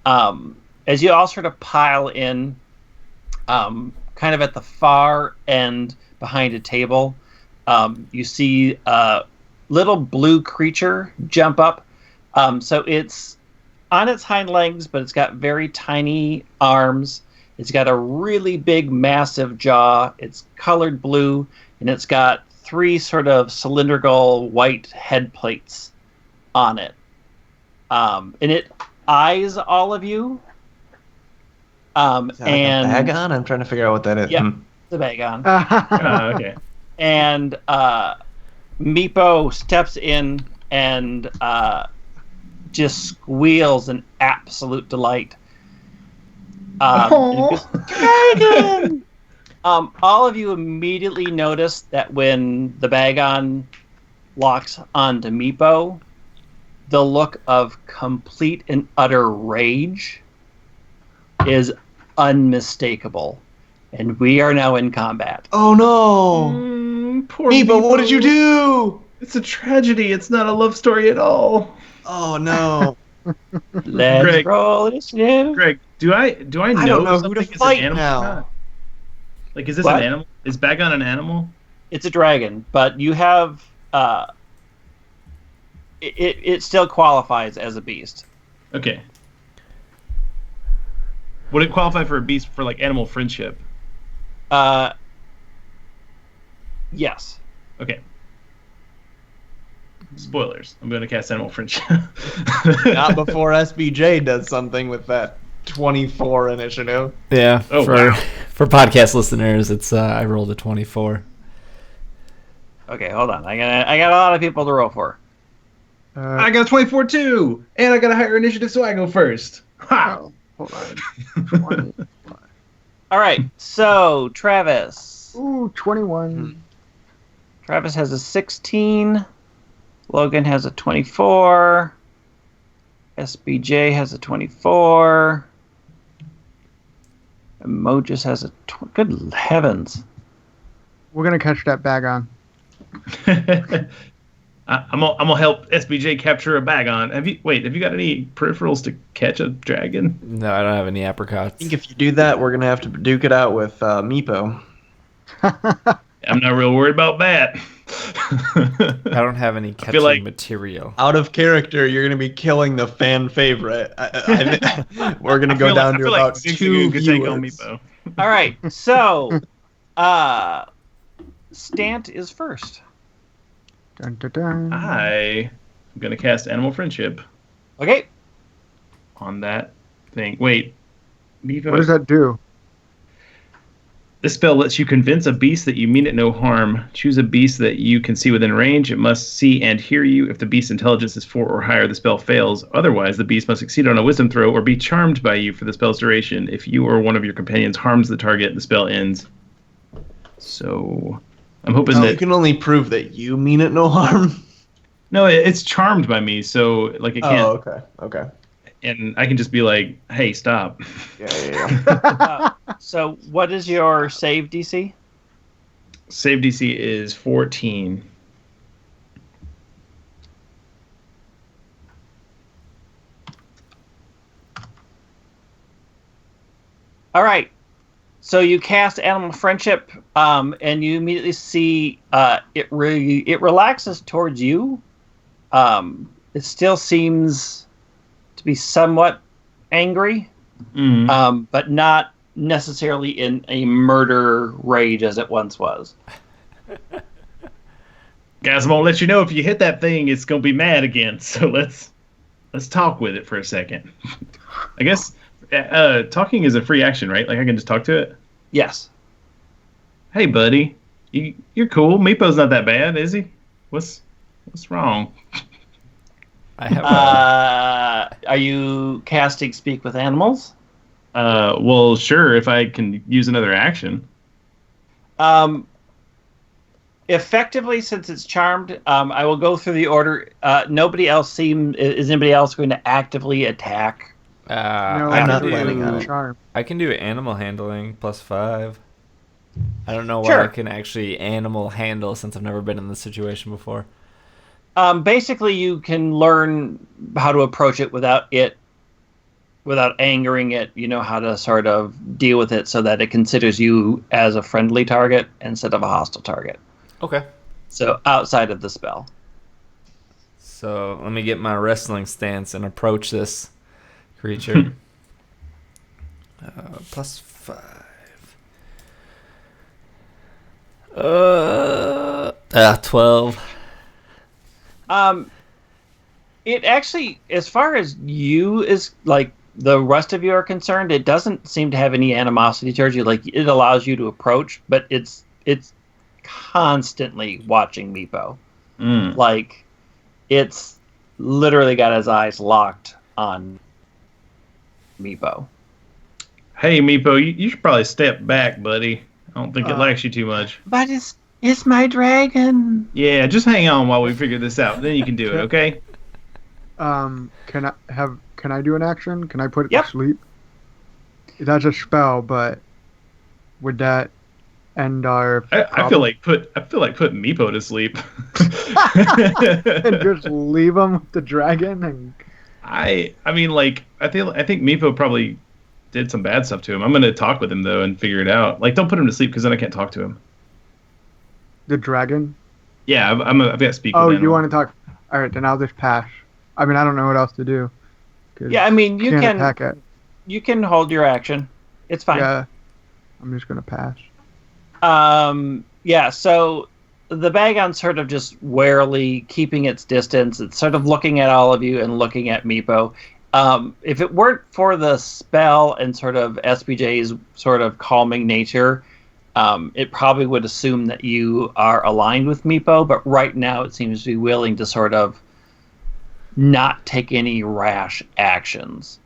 As you all sort of pile in, kind of at the far end behind a table, you see a little blue creature jump up. So it's on its hind legs, but it's got very tiny arms. It's got a really big, massive jaw. It's colored blue, and it's got 3 sort of cylindrical white head plates on it. And it eyes all of you. Is that and like a Bagon? I'm trying to figure out what that is. Yeah, the Bagon. Okay. And Meepo steps in and just squeals in absolute delight. And goes, Dragon! All of you immediately notice that when the Bagon locks onto Meepo, the look of complete and utter rage is unmistakable. And we are now in combat. Oh no! Poor Meepo, what did you do? It's a tragedy. It's not a love story at all. Oh no! Let's Greg. roll initiative. Greg, do I know, don't know who to something is an fight animal now. or not? Like, is this What? an animal? Is Bagon an animal? It's a dragon, but you have it still qualifies as a beast. Okay. Would it qualify for a beast for like animal friendship? Yes. Okay. Spoilers. I'm going to cast animal friendship. Not before SBJ does something with that 24 initiative. Yeah. Oh, for wow. for podcast listeners, it's I rolled a 24. Okay, hold on. I got a lot of people to roll for. I got a 24 too, and I got a higher initiative, so I go first. Ha! Hold on. 20. All right. So Travis, Ooh, 21. Travis has a 16. Logan has a 24. SBJ has a 24. And Mojus has a... Good heavens. We're going to catch that Bagon. I'm gonna help SBJ capture a Bagon. Have you got any peripherals to catch a dragon? No, I don't have any apricots. I think if you do that, we're gonna have to duke it out with Meepo. I'm not real worried about that. I don't have any catching material. Out of character, you're gonna be killing the fan favorite. We're gonna go down to about 2 viewers. All right, so Stant is first. Dun, dun, dun. I'm gonna cast Animal Friendship Okay. on that thing. Wait, Meepo? What does that do? This spell lets you convince a beast that you mean it no harm. Choose a beast that you can see within range. It must see and hear you. If the beast's intelligence is 4 or higher, the spell fails. Otherwise, the beast must succeed on a wisdom throw or be charmed by you for the spell's duration. If you or one of your companions harms the target, the spell ends. So, I'm hoping that... You can only prove that you mean it no harm. No, it's charmed by me, so like it can't... Oh, okay. And I can just be like, hey, stop. Yeah. So what is your save DC? Save DC is 14. All right. So you cast Animal Friendship, and you immediately see it relaxes towards you. It still seems to be somewhat angry, but not necessarily in a murder rage as it once was. Guys, I'm gonna let you know if you hit that thing, it's gonna be mad again. So let's talk with it for a second. I guess talking is a free action, right? Like I can just talk to it. Yes. Hey, buddy, you're cool. Meepo's not that bad, is he? What's wrong? I have. Are you casting Speak with Animals? Well, sure, if I can use another action. Effectively, since it's charmed, I will go through the order. Is anybody else going to actively attack? No, I'm not planning on it. Charm. I can do animal handling +5. I don't know what Sure. I can actually animal handle since I've never been in this situation before. Basically, you can learn how to approach it without angering it. You know how to sort of deal with it so that it considers you as a friendly target instead of a hostile target. Okay. So outside of the spell. So let me get my wrestling stance and approach this creature. +5. 12. It actually, as far as you is like the rest of you are concerned, it doesn't seem to have any animosity towards you. Like it allows you to approach, but it's constantly watching Meepo. Like it's literally got his eyes locked on Meepo. Hey, Meepo, you should probably step back, buddy. I don't think it likes you too much. But it's my dragon. Yeah, just hang on while we figure this out. Then you can do it, okay? Can I do an action? Can I put it Yep. to sleep? That's a spell, but would that end our? I feel like putting Meepo to sleep. and just leave him with the dragon and. I mean, like I think Meepo probably did some bad stuff to him. I'm gonna talk with him though and figure it out. Like, don't put him to sleep because then I can't talk to him. The dragon? Yeah, I've got to speak. Oh, with you animal. want to talk? All right, then I'll just pass. I mean, I don't know what else to do. 'Cause Yeah, I mean you can't can attack it. you can hold your action. It's fine. Yeah, I'm just gonna pass. Yeah, so the Bagon sort of just warily keeping its distance. It's sort of looking at all of you and looking at Meepo. If it weren't for the spell and sort of SPJ's sort of calming nature, it probably would assume that you are aligned with Meepo, but right now it seems to be willing to sort of not take any rash actions.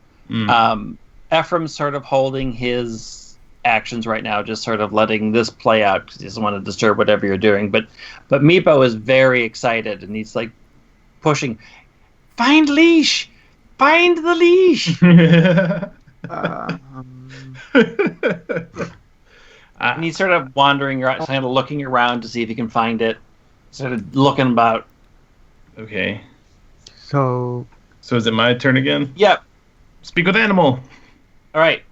Ephraim's sort of holding his actions right now, just sort of letting this play out because he doesn't want to disturb whatever you're doing. But Meepo is very excited, and he's like pushing, find leash, find the leash. And he's sort of wandering around, kind of looking around to see if he can find it, sort of looking about. Okay. So is it my turn again? Yep. Speak with animal. All right.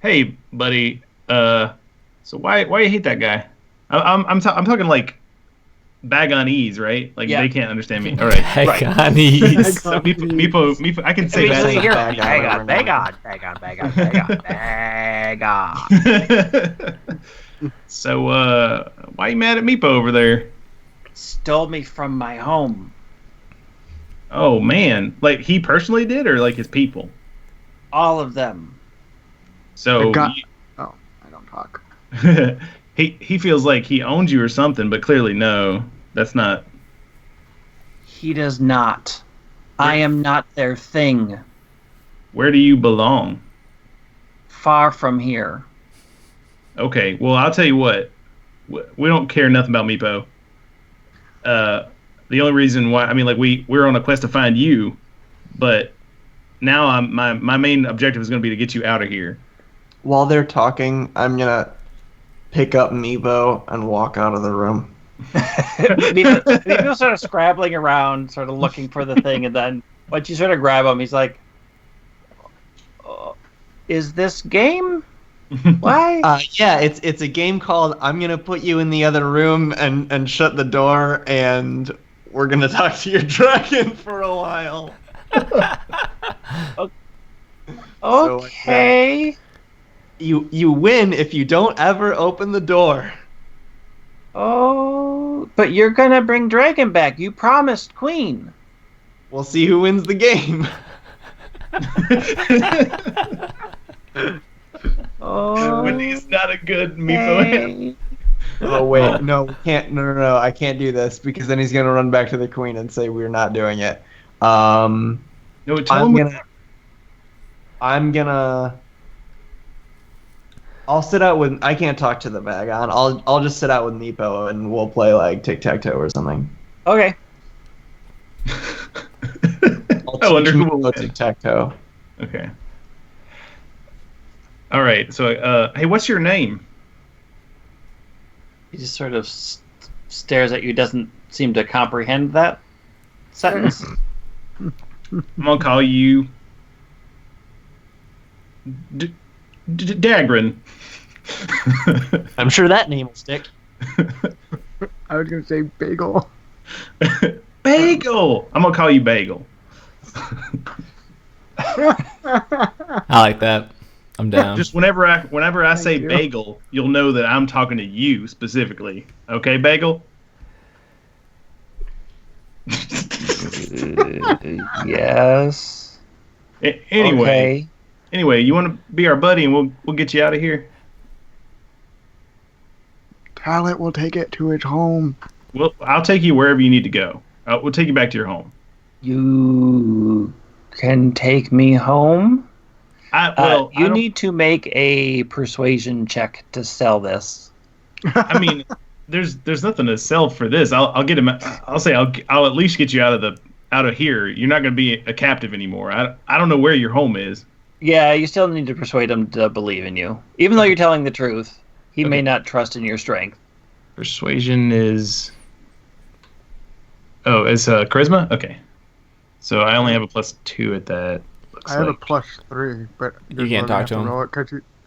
Hey, buddy. So why you hate that guy? I'm talking like Bagonese, right? Like Yeah. they can't understand me. All right. Bagonese. So Meepo, I can say that. Bagon. So why you mad at Meepo over there? Stole me from my home. Oh man, like he personally did, or like his people? All of them. So I don't talk. he feels like he owns you or something, but clearly no, that's not. He does not. I am not their thing. Where do you belong? Far from here. Okay, well I'll tell you what, we don't care nothing about Meepo. The only reason why, I mean, like we're on a quest to find you, but now my main objective is going to be to get you out of here. While they're talking, I'm gonna pick up Meepo and walk out of the room. Meepo's sort of scrabbling around, sort of looking for the thing, and then once you sort of grab him, he's like, "Is this game? Why?" Yeah, it's a game called I'm gonna put you in the other room and shut the door, and we're gonna talk to your dragon for a while. Okay. You win if you don't ever open the door. Oh, but you're gonna bring Dragon back. You promised Queen. We'll see who wins the game. Oh, Wendy's not a good Meepo. Oh wait, no, we can't. No, I can't do this because then he's gonna run back to the queen and say we're not doing it. No, tell him. I'll sit out with. I can't talk to the Bagon. I'll just sit out with Meepo and we'll play like tic-tac-toe or something. okay. I'll wonder who will win. tic-tac-toe. Okay. All right. So, hey, what's your name? He just sort of stares at you. Doesn't seem to comprehend that sentence. I'm gonna call you Dagrin. I'm sure that name will stick. I was gonna say bagel. Bagel. I'm gonna call you Bagel. I like that. I'm down. Just whenever I say you. Bagel, you'll know that I'm talking to you specifically. Okay, Bagel? Yes. Anyway, Okay. you want to be our buddy and we'll get you out of here? Talent will take it to its home. Well, I'll take you wherever you need to go. We'll take you back to your home. You can take me home. You need to make a persuasion check to sell this. I mean, there's nothing to sell for this. I'll get him. I'll say I'll at least get you out of here. You're not going to be a captive anymore. I don't know where your home is. Yeah, you still need to persuade him to believe in you, even though you're telling the truth. He may not trust in your strength. Persuasion is. Oh, it's charisma. Okay, so I only have a +2 at that. I have a +3, but You can't talk to him.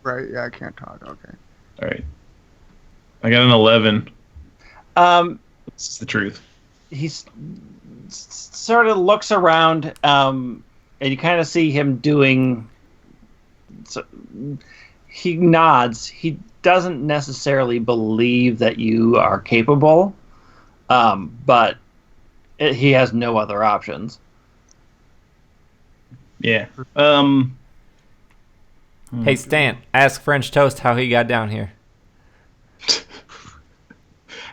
Right? Yeah, I can't talk. Okay. All right. I got an 11. This is the truth. He sort of looks around, and you kind of see him doing. So, he nods. He doesn't necessarily believe that you are capable, but he has no other options. Yeah. Hey, Stan, ask French Toast how he got down here.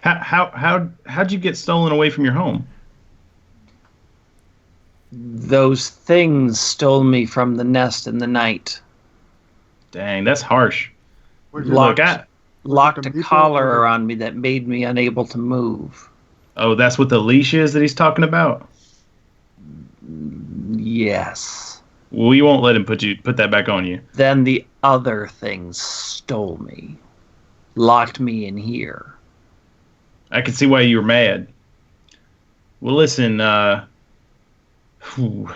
How'd you get stolen away from your home? Those things stole me from the nest in the night. Dang, that's harsh. Was it- Locked, Look, I, locked a the meeple collar or- around me that made me unable to move. oh, that's what the leash is that he's talking about. Yes. We won't let him put that back on you. Then the other things stole me. Locked me in here. I can see why you were mad. Well, listen, whew.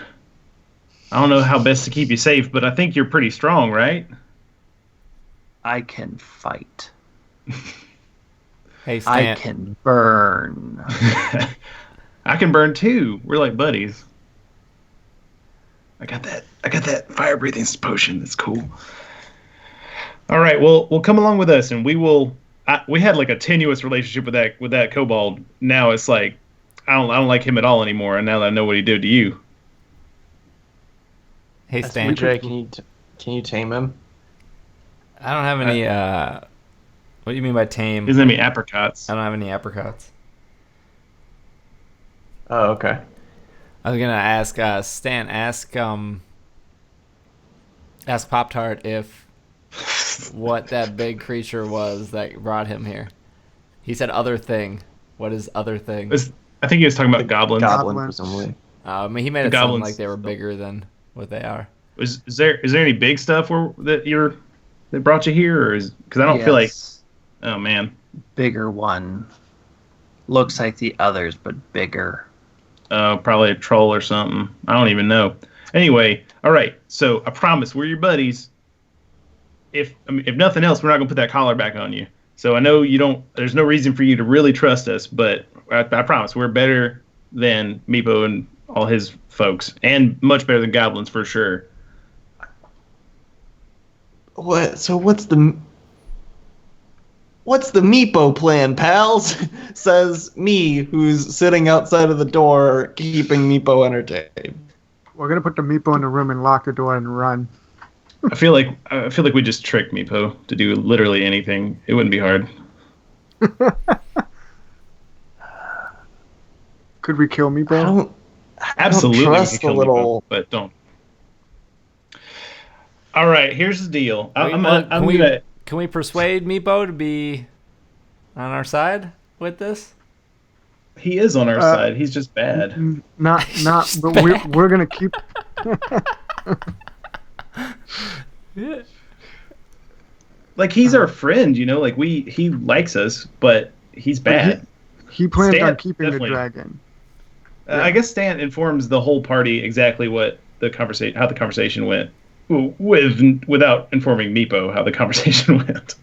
I don't know how best to keep you safe, but I think you're pretty strong, right? I can fight. Hey, I Stan. can burn. I can burn too. We're like buddies. I got that fire breathing potion. That's cool. All right, well, come along with us, and we will. We had like a tenuous relationship with that kobold. Now it's like I don't like him at all anymore. And now that I know what he did to you, Hey, Stan. Jay, can you tame him? I don't have any. What do you mean by tame? his name is apricots. I don't have any apricots. Oh, okay. I was gonna ask Stan. Ask Pop-Tart if what that big creature was that brought him here. He said other thing. What is other thing? I think he was talking about goblins. Goblin, Goblins. presumably. I mean, he made The it sound goblins. like they were bigger than what they are. Is there any big stuff that brought you here, or because I don't feel like. Yes. Oh man. Bigger one. Looks like the others, but bigger. Probably a troll or something. I don't even know. Anyway, all right. So I promise we're your buddies. If nothing else, we're not gonna put that collar back on you. So I know you don't. There's no reason for you to really trust us, but I promise we're better than Meepo and all his folks, and much better than goblins for sure. What? So what's the Meepo plan, pals? Says me, who's sitting outside of the door, keeping Meepo entertained. We're gonna put the meeple in the room and lock the door and run. I feel like we just tricked Meepo to do literally anything. It wouldn't be hard. Could we kill I meeple? don't. Absolutely, we trust could kill the little- Meepo, but don't. All right, here's the deal. I'm Can gonna. Can we persuade Meepo to be on our side with this? He is on our side. He's just bad. Not. But bad. we're gonna keep. Yeah. Like he's our friend, you know. Like he likes us, but he's bad. He plans Stan, on keeping definitely. the dragon. I guess Stan informs the whole party exactly what how the conversation went, without informing Meepo how the conversation went.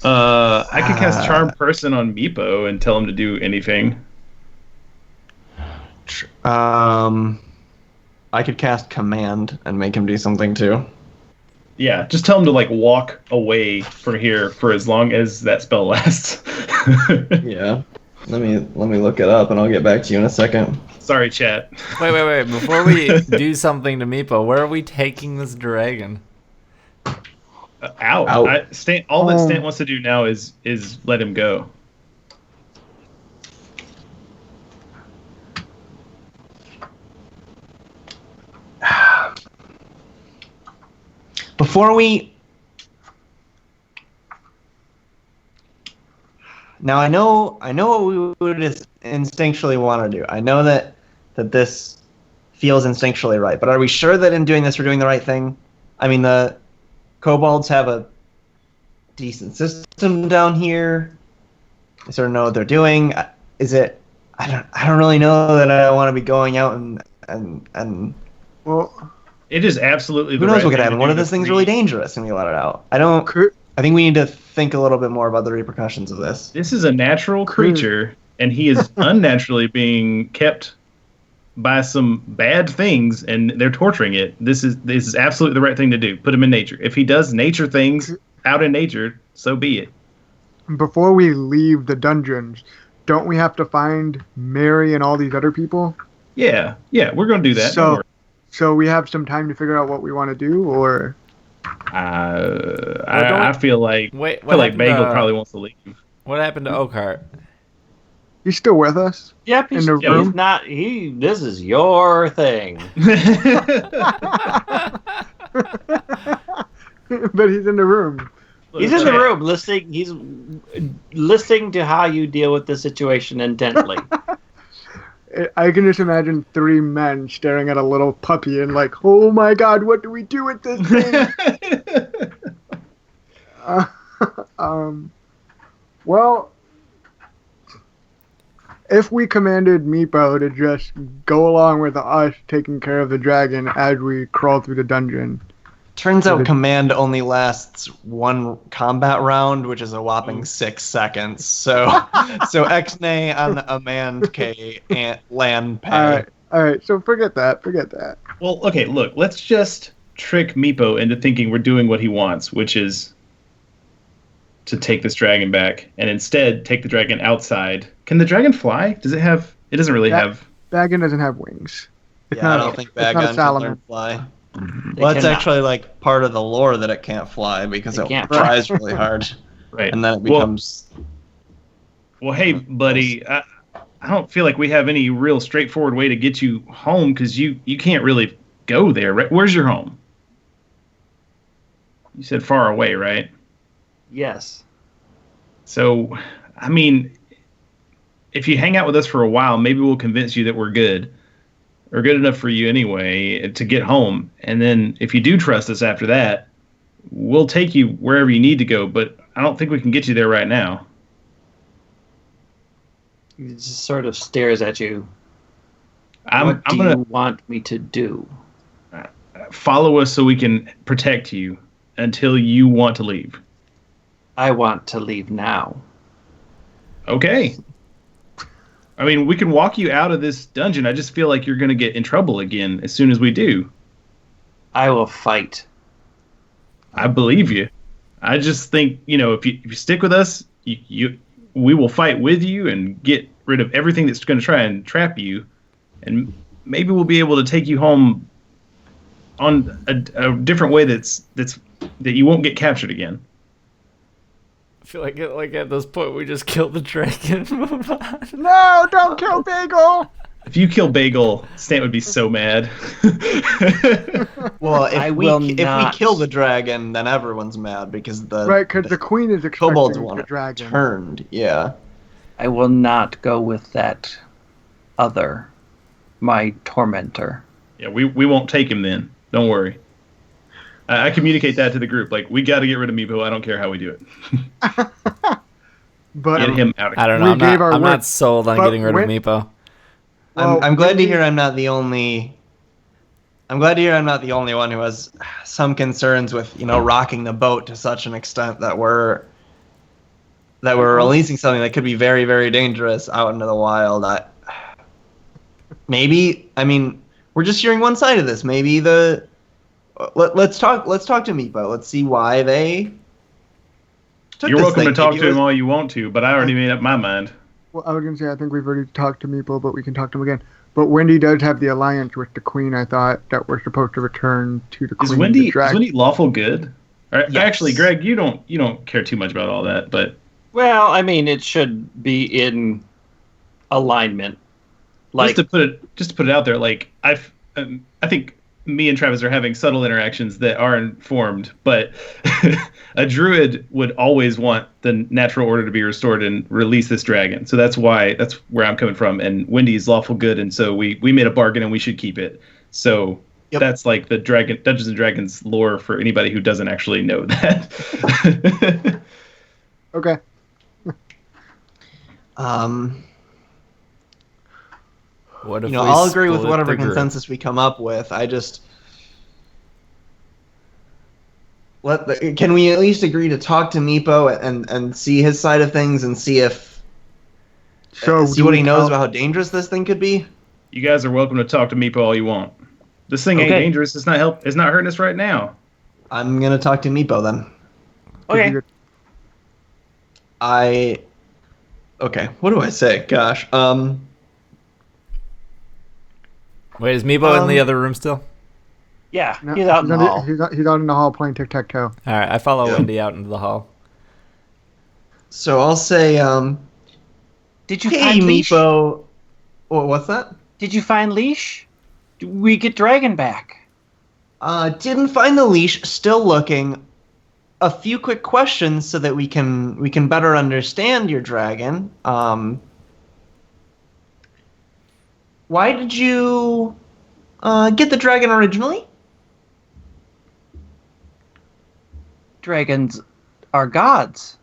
I could cast Charm Person on Meepo and tell him to do anything. I could cast Command and make him do something too. Yeah, just tell him to like walk away from here for as long as that spell lasts. Yeah. Let me look it up and I'll get back to you in a second. Sorry, chat. Wait. Before we do something to Meepo, where are we taking this dragon? Out. Out. All that Stan wants to do now is let him go. Before we... Now I know what we would instinctually want to do. I know that this feels instinctually right, but are we sure that in doing this we're doing the right thing? I mean, the kobolds have a decent system down here. They sort of know what they're doing. Is it? I don't really know that I want to be going out and Well, It is absolutely. who knows what could happen? What if this thing's really dangerous and we let it out? I think we need to think a little bit more about the repercussions of this. This is a natural creature, and he is unnaturally being kept by some bad things, and they're torturing it. This is absolutely the right thing to do. Put him in nature. If he does nature things out in nature, so be it. before we leave the dungeons, don't we have to find Mary and all these other people? Yeah, we're gonna do that. Don't worry. So we have some time to figure out what we want to do, or I feel like Wait, Bagel probably wants to leave. What happened to Oakhart? He's still with us. Yep, In the he's room? not. This is your thing. But he's in the room. He's in the room listening. He's listening to how you deal with the situation intently. I can just imagine 3 men staring at a little puppy and like, oh my god, what do we do with this thing? Well, if we commanded Meepo to just go along with us taking care of the dragon as we crawl through the dungeon. Turns out command only lasts 1 combat round, which is a whopping 6 seconds. So Xnay on a man K and land pay. All right. So forget that. Well, okay, look, let's just trick Meepo into thinking we're doing what he wants, which is to take this dragon back, and instead take the dragon outside. Can the dragon fly? Does it have... It doesn't really have... Bagon doesn't have wings. I don't think Bagon can learn fly. Well, that's actually like part of the lore that it can't fly because it tries really hard. Right. And then it becomes... Well, hey, buddy, I don't feel like we have any real straightforward way to get you home because you can't really go there, right? Where's your home? You said far away, right? Yes. So, I mean, if you hang out with us for a while, maybe we'll convince you that we're good. Or good enough for you anyway to get home. And then if you do trust us after that, we'll take you wherever you need to go. But I don't think we can get you there right now. He just sort of stares at you. I'm What do gonna you want me to do? follow us so we can protect you until you want to leave. I want to leave now. Okay. I mean, we can walk you out of this dungeon. I just feel like you're going to get in trouble again as soon as we do. I will fight. I believe you. I just think, if you stick with us, we will fight with you and get rid of everything that's going to try and trap you. And maybe we'll be able to take you home on a different way that you won't get captured again. I feel like at this point we just killed the dragon. Move on. No, don't kill Bagel. If you kill Bagel, Stan would be so mad. Well, if we not. kill the dragon, then everyone's mad because because the queen is kobolds expecting want the it dragon. turned. Yeah. I will not go with that other, my tormentor. Yeah, we won't take him then. Don't worry. I communicate that to the group. Like, we got to get rid of Meepo. I don't care how we do it. But Get him out of here. I don't know. I'm not sold on getting rid of Meepo. Well, I'm glad to hear I'm not the only. I'm glad to hear I'm not the only one who has some concerns with rocking the boat to such an extent that we're releasing something that could be very, very dangerous out into the wild. We're just hearing one side of this. Maybe let's talk to Meepo. Let's see why they. You're welcome to talk to him all you want to, but I already made up my mind. Well, I was going to say, I think we've already talked to Meepo, but we can talk to him again. But Wendy does have the alliance with the queen, I thought, that we're supposed to return to the queen. Is Wendy lawful good? Yes. Actually, Greg, you don't care too much about all that, but... Well, I mean, it should be in alignment. Just to put it out there, like, I think me and Travis are having subtle interactions that are informed, but a druid would always want the natural order to be restored and release this dragon. So that's where I'm coming from. And Wendy's lawful good, and so we made a bargain and we should keep it. So That's like the Dungeons and Dragons lore for anybody who doesn't actually know that. Okay. What if I'll agree with whatever consensus we come up with. I just can we at least agree to talk to Meepo and see his side of things and see see what he knows about how dangerous this thing could be? You guys are welcome to talk to Meepo all you want. This thing ain't dangerous. It's not hurting us right now. I'm gonna talk to Meepo then. Okay. Okay. What do I say? Gosh. Wait, is Meepo in the other room still? Yeah, No, he's out in the hall. He's out in the hall playing tic-tac-toe. All right, I follow Wendy out into the hall. So I'll say, Did you Hey, find Leash? Meepo. What's that? Did you find Leash? Did we get Dragon back? Didn't find the leash. Still looking. A few quick questions so that we can better understand your dragon. Why did you get the dragon originally? Dragons are gods.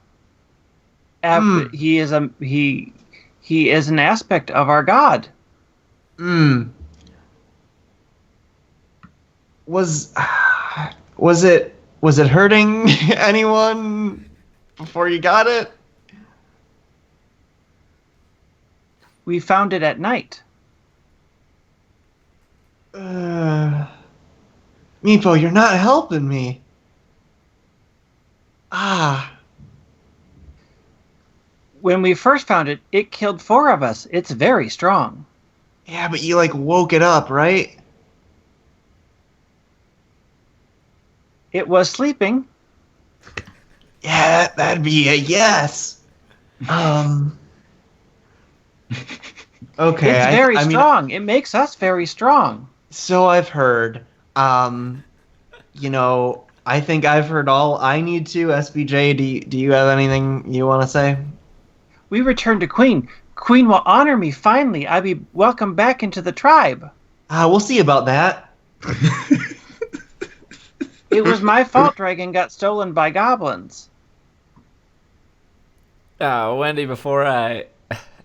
He is an aspect of our god. Was it hurting anyone before you got it? We found it at night. Meepo, you're not helping me. When we first found it, it killed 4 of us. It's very strong. Yeah, but you woke it up, right? It was sleeping. Yeah, that'd be a yes. Okay. It's very strong. It makes us very strong. So I've heard. I think I've heard all I need to. SBJ, do you have anything you want to say? We return to Queen. Queen will honor me finally. I'll be welcomed back into the tribe. We'll see about that. It was my fault Dragon got stolen by goblins. Wendy, before I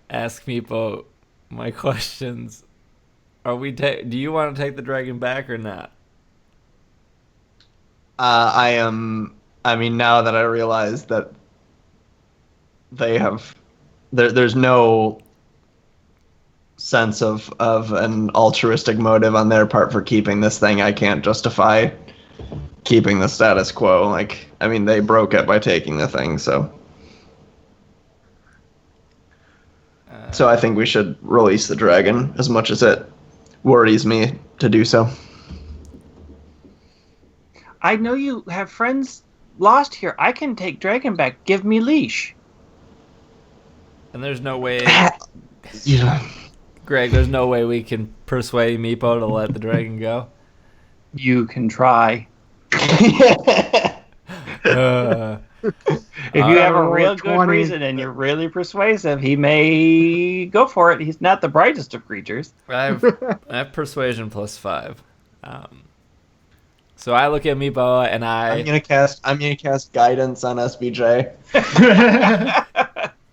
ask Meepo my questions, do you want to take the dragon back or not? Now that I realize that they have, there's no sense of an altruistic motive on their part for keeping this thing. I can't justify keeping the status quo. They broke it by taking the thing, so I think we should release the dragon, as much as it worries me to do so. I know you have friends lost here. I can take Dragon back. Give me Leash. And there's no way... Yeah. Greg, there's no way we can persuade Meepo to let the dragon go? You can try. If you have a real good 20. reason and you're really persuasive, he may go for it. He's not the brightest of creatures. I have persuasion +5. So I look at Meepo and I'm gonna cast guidance on SBJ.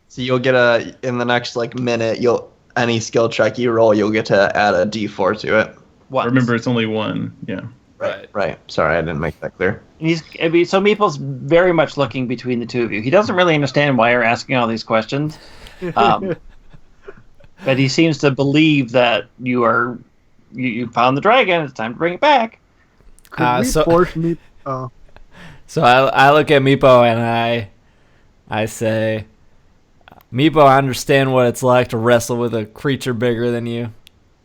So you'll get in the next minute, any skill check you roll, you'll get to add a D4 to it. Once. Remember, it's only 1. Yeah. Right. Sorry, I didn't make that clear. So Meeple's very much looking between the two of you. He doesn't really understand why you're asking all these questions, but he seems to believe that you found the dragon. It's time to bring it back. Could we force Meepo? Oh. So I look at Meepo and I say, Meepo, I understand what it's like to wrestle with a creature bigger than you,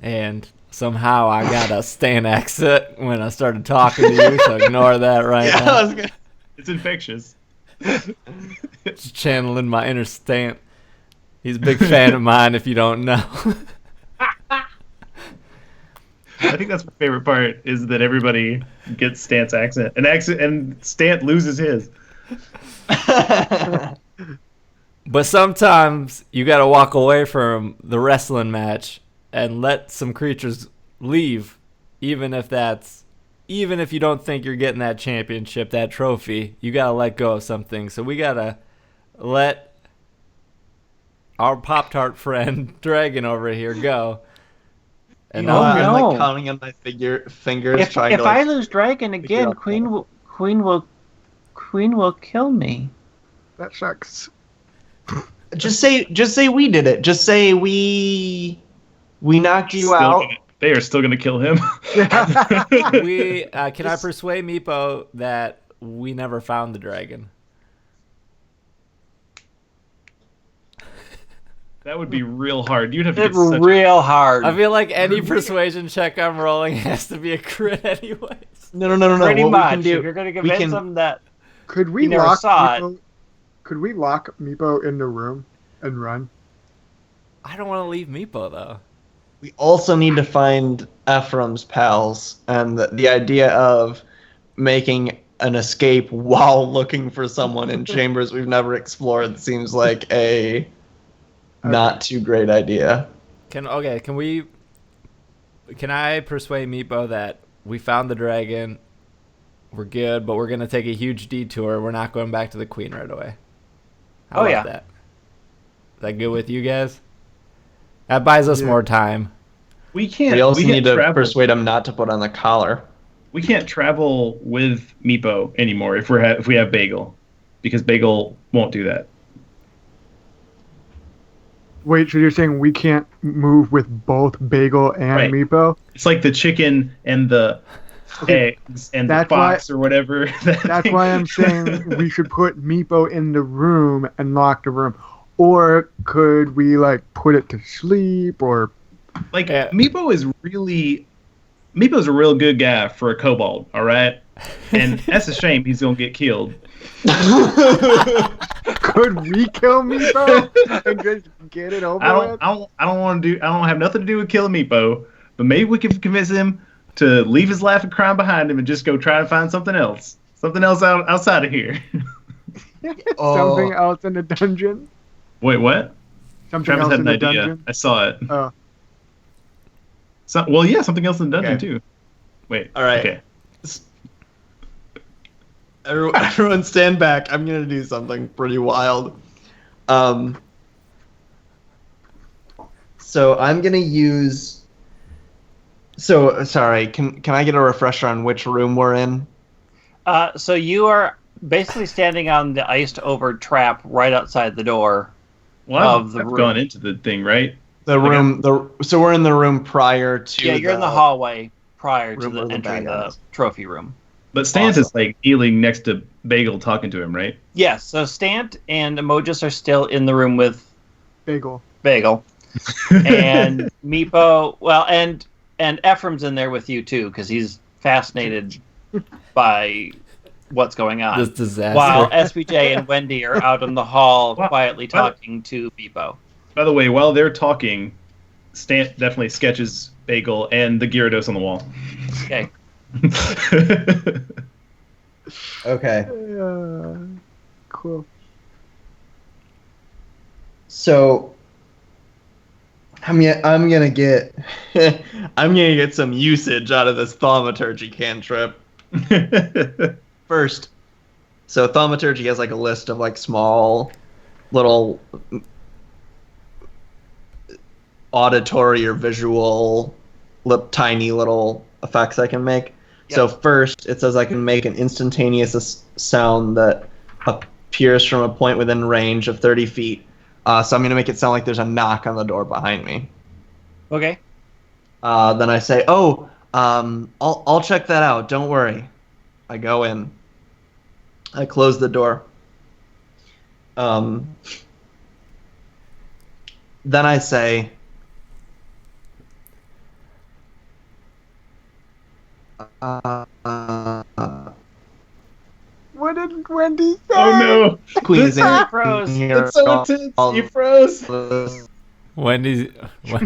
and somehow I got a Stan accent when I started talking to you, so ignore that now. It's infectious. Just channeling my inner Stan. He's a big fan of mine, if you don't know. I think that's my favorite part, is that everybody gets Stan's accent. And Stan loses his. But sometimes you got to walk away from the wrestling match and let some creatures leave, even if you don't think you're getting that championship, that trophy. You got to let go of something. So we got to let our Pop-Tart friend Dragon over here go. And I'm counting on my fingers. If I lose Dragon again, Queen will kill me. That sucks. Just say we did it. Just say we knocked you out. They are still gonna kill him. Can I persuade Meepo that we never found the dragon? That would be real hard. You'd have to It's real hard. I feel like any persuasion check I'm rolling has to be a crit anyways. No. Pretty What much. we can do, If you're going to convince them that Could we you never lock saw Meepo? Could we lock Meepo in the room and run? I don't want to leave Meepo though. We also need to find Ephraim's pals, and the idea of making an escape while looking for someone in chambers we've never explored seems like a not too great idea. Can I persuade Meepo that we found the dragon, we're good, but we're gonna take a huge detour. We're not going back to the queen right away. How about that? Is that good with you guys? That buys us more time. We also need to travel. persuade him not to put on the collar. We can't travel with Meepo anymore if we have Bagel, because Bagel won't do that. Wait, so you're saying we can't move with both Bagel and Right. Meepo? It's like the chicken and the eggs and the fox or whatever. That's why I'm saying we should put Meepo in the room and lock the room. Or could we like put it to sleep or like Meepo's a real good guy for a kobold, all right? And that's a shame he's gonna get killed. could we kill Meepo and just get it over with? I don't have nothing to do with killing Meepo, but maybe we can convince him to leave his laugh and crying behind him and just go try to find something else outside of here. Something else in the dungeon? Wait, what? Something Travis else had in an the idea. dungeon? I saw it. Oh. Something else in the dungeon too. Wait. All right. Okay. Everyone stand back. I'm going to do something pretty wild. So I'm going to use... So, sorry, can I get a refresher on which room we're in? So you are basically standing on the iced-over trap right outside the door of the I've room. gone into the thing, right? So we're in the room prior to... Yeah, you're in the hallway prior to room where entering the Bagons. trophy room. But Stans is like kneeling next to Bagel talking to him, right? Yes, so Stant and Emojis are still in the room with Bagel. and Meepo, well, and Ephraim's in there with you too, because he's fascinated by what's going on. This disaster. While SBJ and Wendy are out in the hall quietly talking to Meepo. By the way, while they're talking, Stant definitely sketches Bagel and the Gyarados on the wall. Okay. Okay. Cool. So I'm gonna get some usage out of this thaumaturgy cantrip. First, so thaumaturgy has like a list of like small little auditory or visual tiny little effects I can make. Yep. So first, it says I can make an instantaneous sound that appears from a point within range of 30 feet. So I'm going to make it sound like there's a knock on the door behind me. Okay. Then I say, I'll check that out. Don't worry. I go in. I close the door. Then I say, what did Wendy say? Oh no! Queen is in here. It's so intense. You froze. Wendy's.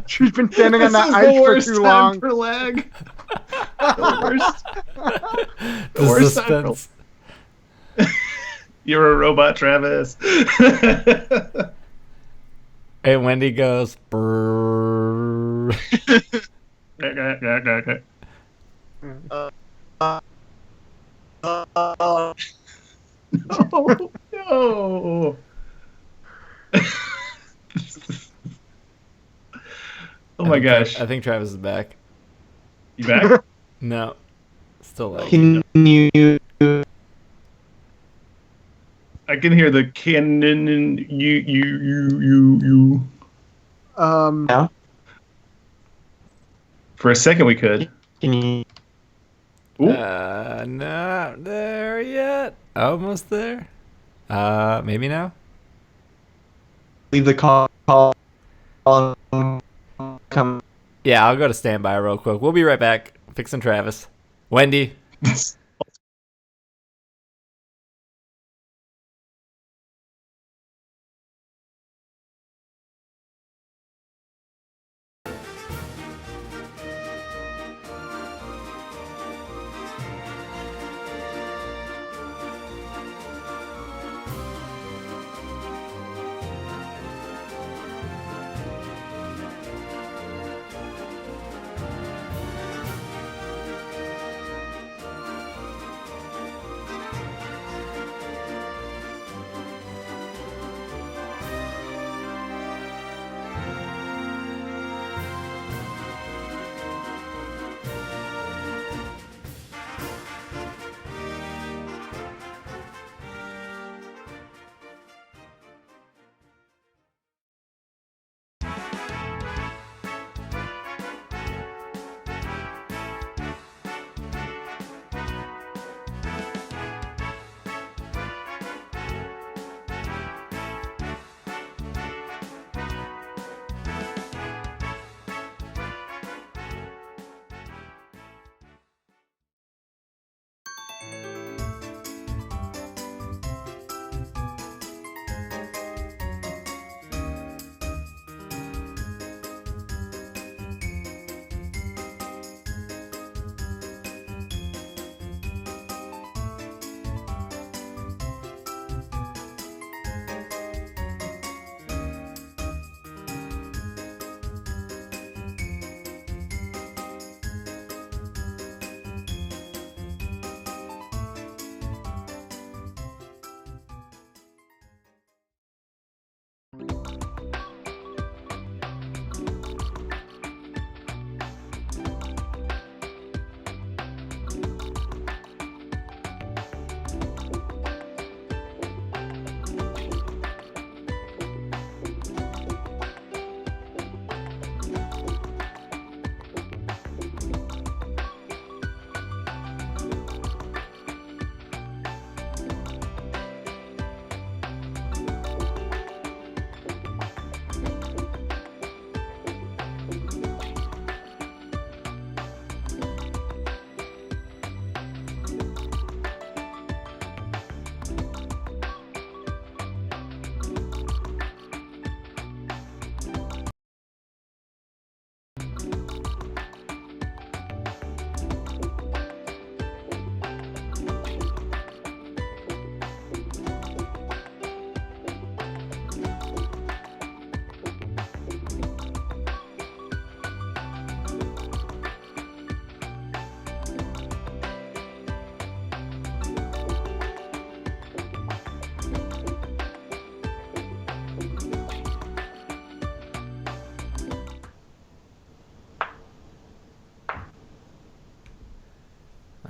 She's been standing on that This is ice the worst for too time long. for lag. The The worst time for- suspense. You're a robot, Travis. And Wendy goes. Brrr. No, no. Oh my gosh. I think Travis is back. You back? No. Still like. Can you... I can hear the cannon. You. Now? For a second, we could. Can you... Ooh. Not there yet. Almost there. Maybe now. leave the call come Yeah, I'll go to standby real quick. We'll be right back. Fixing Travis. Wendy.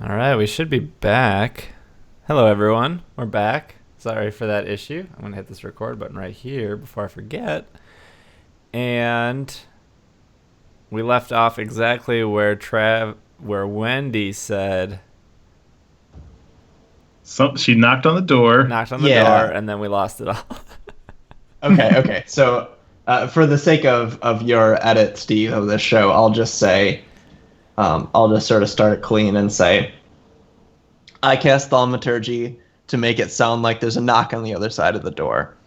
All right, we should be back. Hello, everyone. We're back. Sorry for that issue. I'm going to hit this record button right here before I forget. And we left off exactly where Wendy said... She knocked on the door. Door, and then we lost it all. Okay. So, for the sake of your edit, Steve, of this show, I'll just say, I'll just sort of start it clean and say, I cast Thaumaturgy to make it sound like there's a knock on the other side of the door.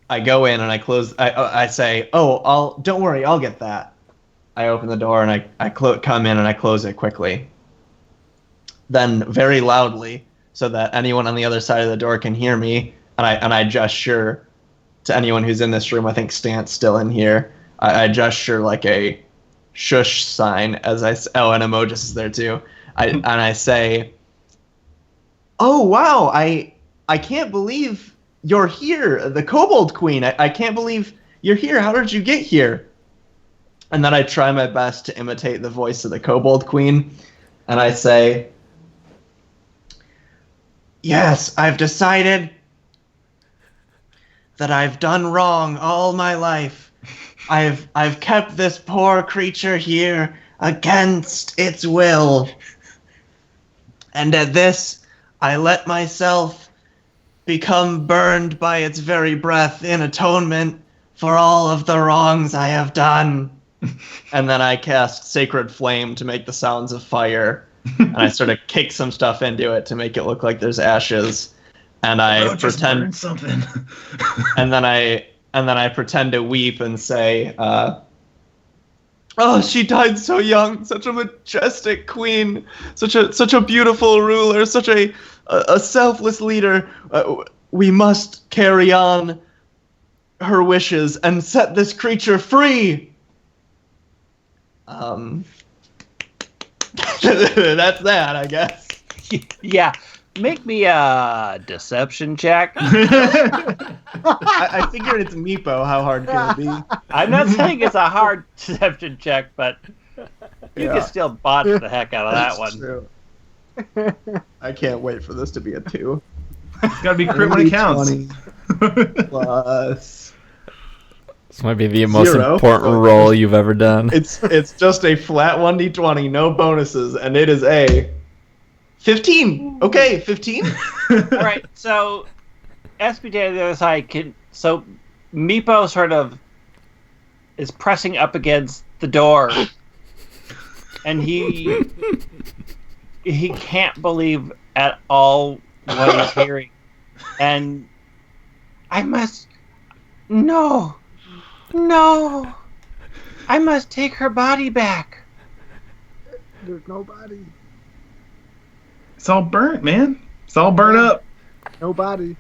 I go in and I close. I say, don't worry, I'll get that. I open the door and I come in and I close it quickly. Then very loudly, so that anyone on the other side of the door can hear me, and I gesture to anyone who's in this room. I think Stant's still in here. I gesture like a shush sign as and Emojis is there too. And I say, "Oh wow, I can't believe you're here, the Kobold Queen. I can't believe you're here. How did you get here?" And then I try my best to imitate the voice of the Kobold Queen, and I say, "Yes, I've decided that I've done wrong all my life. I've kept this poor creature here against its will. And at this, I let myself become burned by its very breath in atonement for all of the wrongs I have done." And then I cast Sacred Flame to make the sounds of fire. And I sort of kick some stuff into it to make it look like there's ashes. And I pretend something. and then I pretend to weep and say, "Oh, she died so young, such a majestic queen, such a beautiful ruler, such a selfless leader. We must carry on her wishes and set this creature free." That's that, I guess. Yeah. Make me a deception check. I figured it's Meepo. How hard can it be? I'm not saying it's a hard deception check, but you can still botch the heck out of that one. True. I can't wait for this to be a 2. It's gotta be crit when it counts. 20 plus. This might be the most 0. important roll you've ever done. It's just a flat 1d20, no bonuses, and it is a 15. Okay, 15. All right, so SPJ on the other side so Meepo sort of is pressing up against the door, and he can't believe at all what he's hearing, and I must no, I must take her body back. There's nobody. It's all burnt, man. It's all burnt up. Nobody.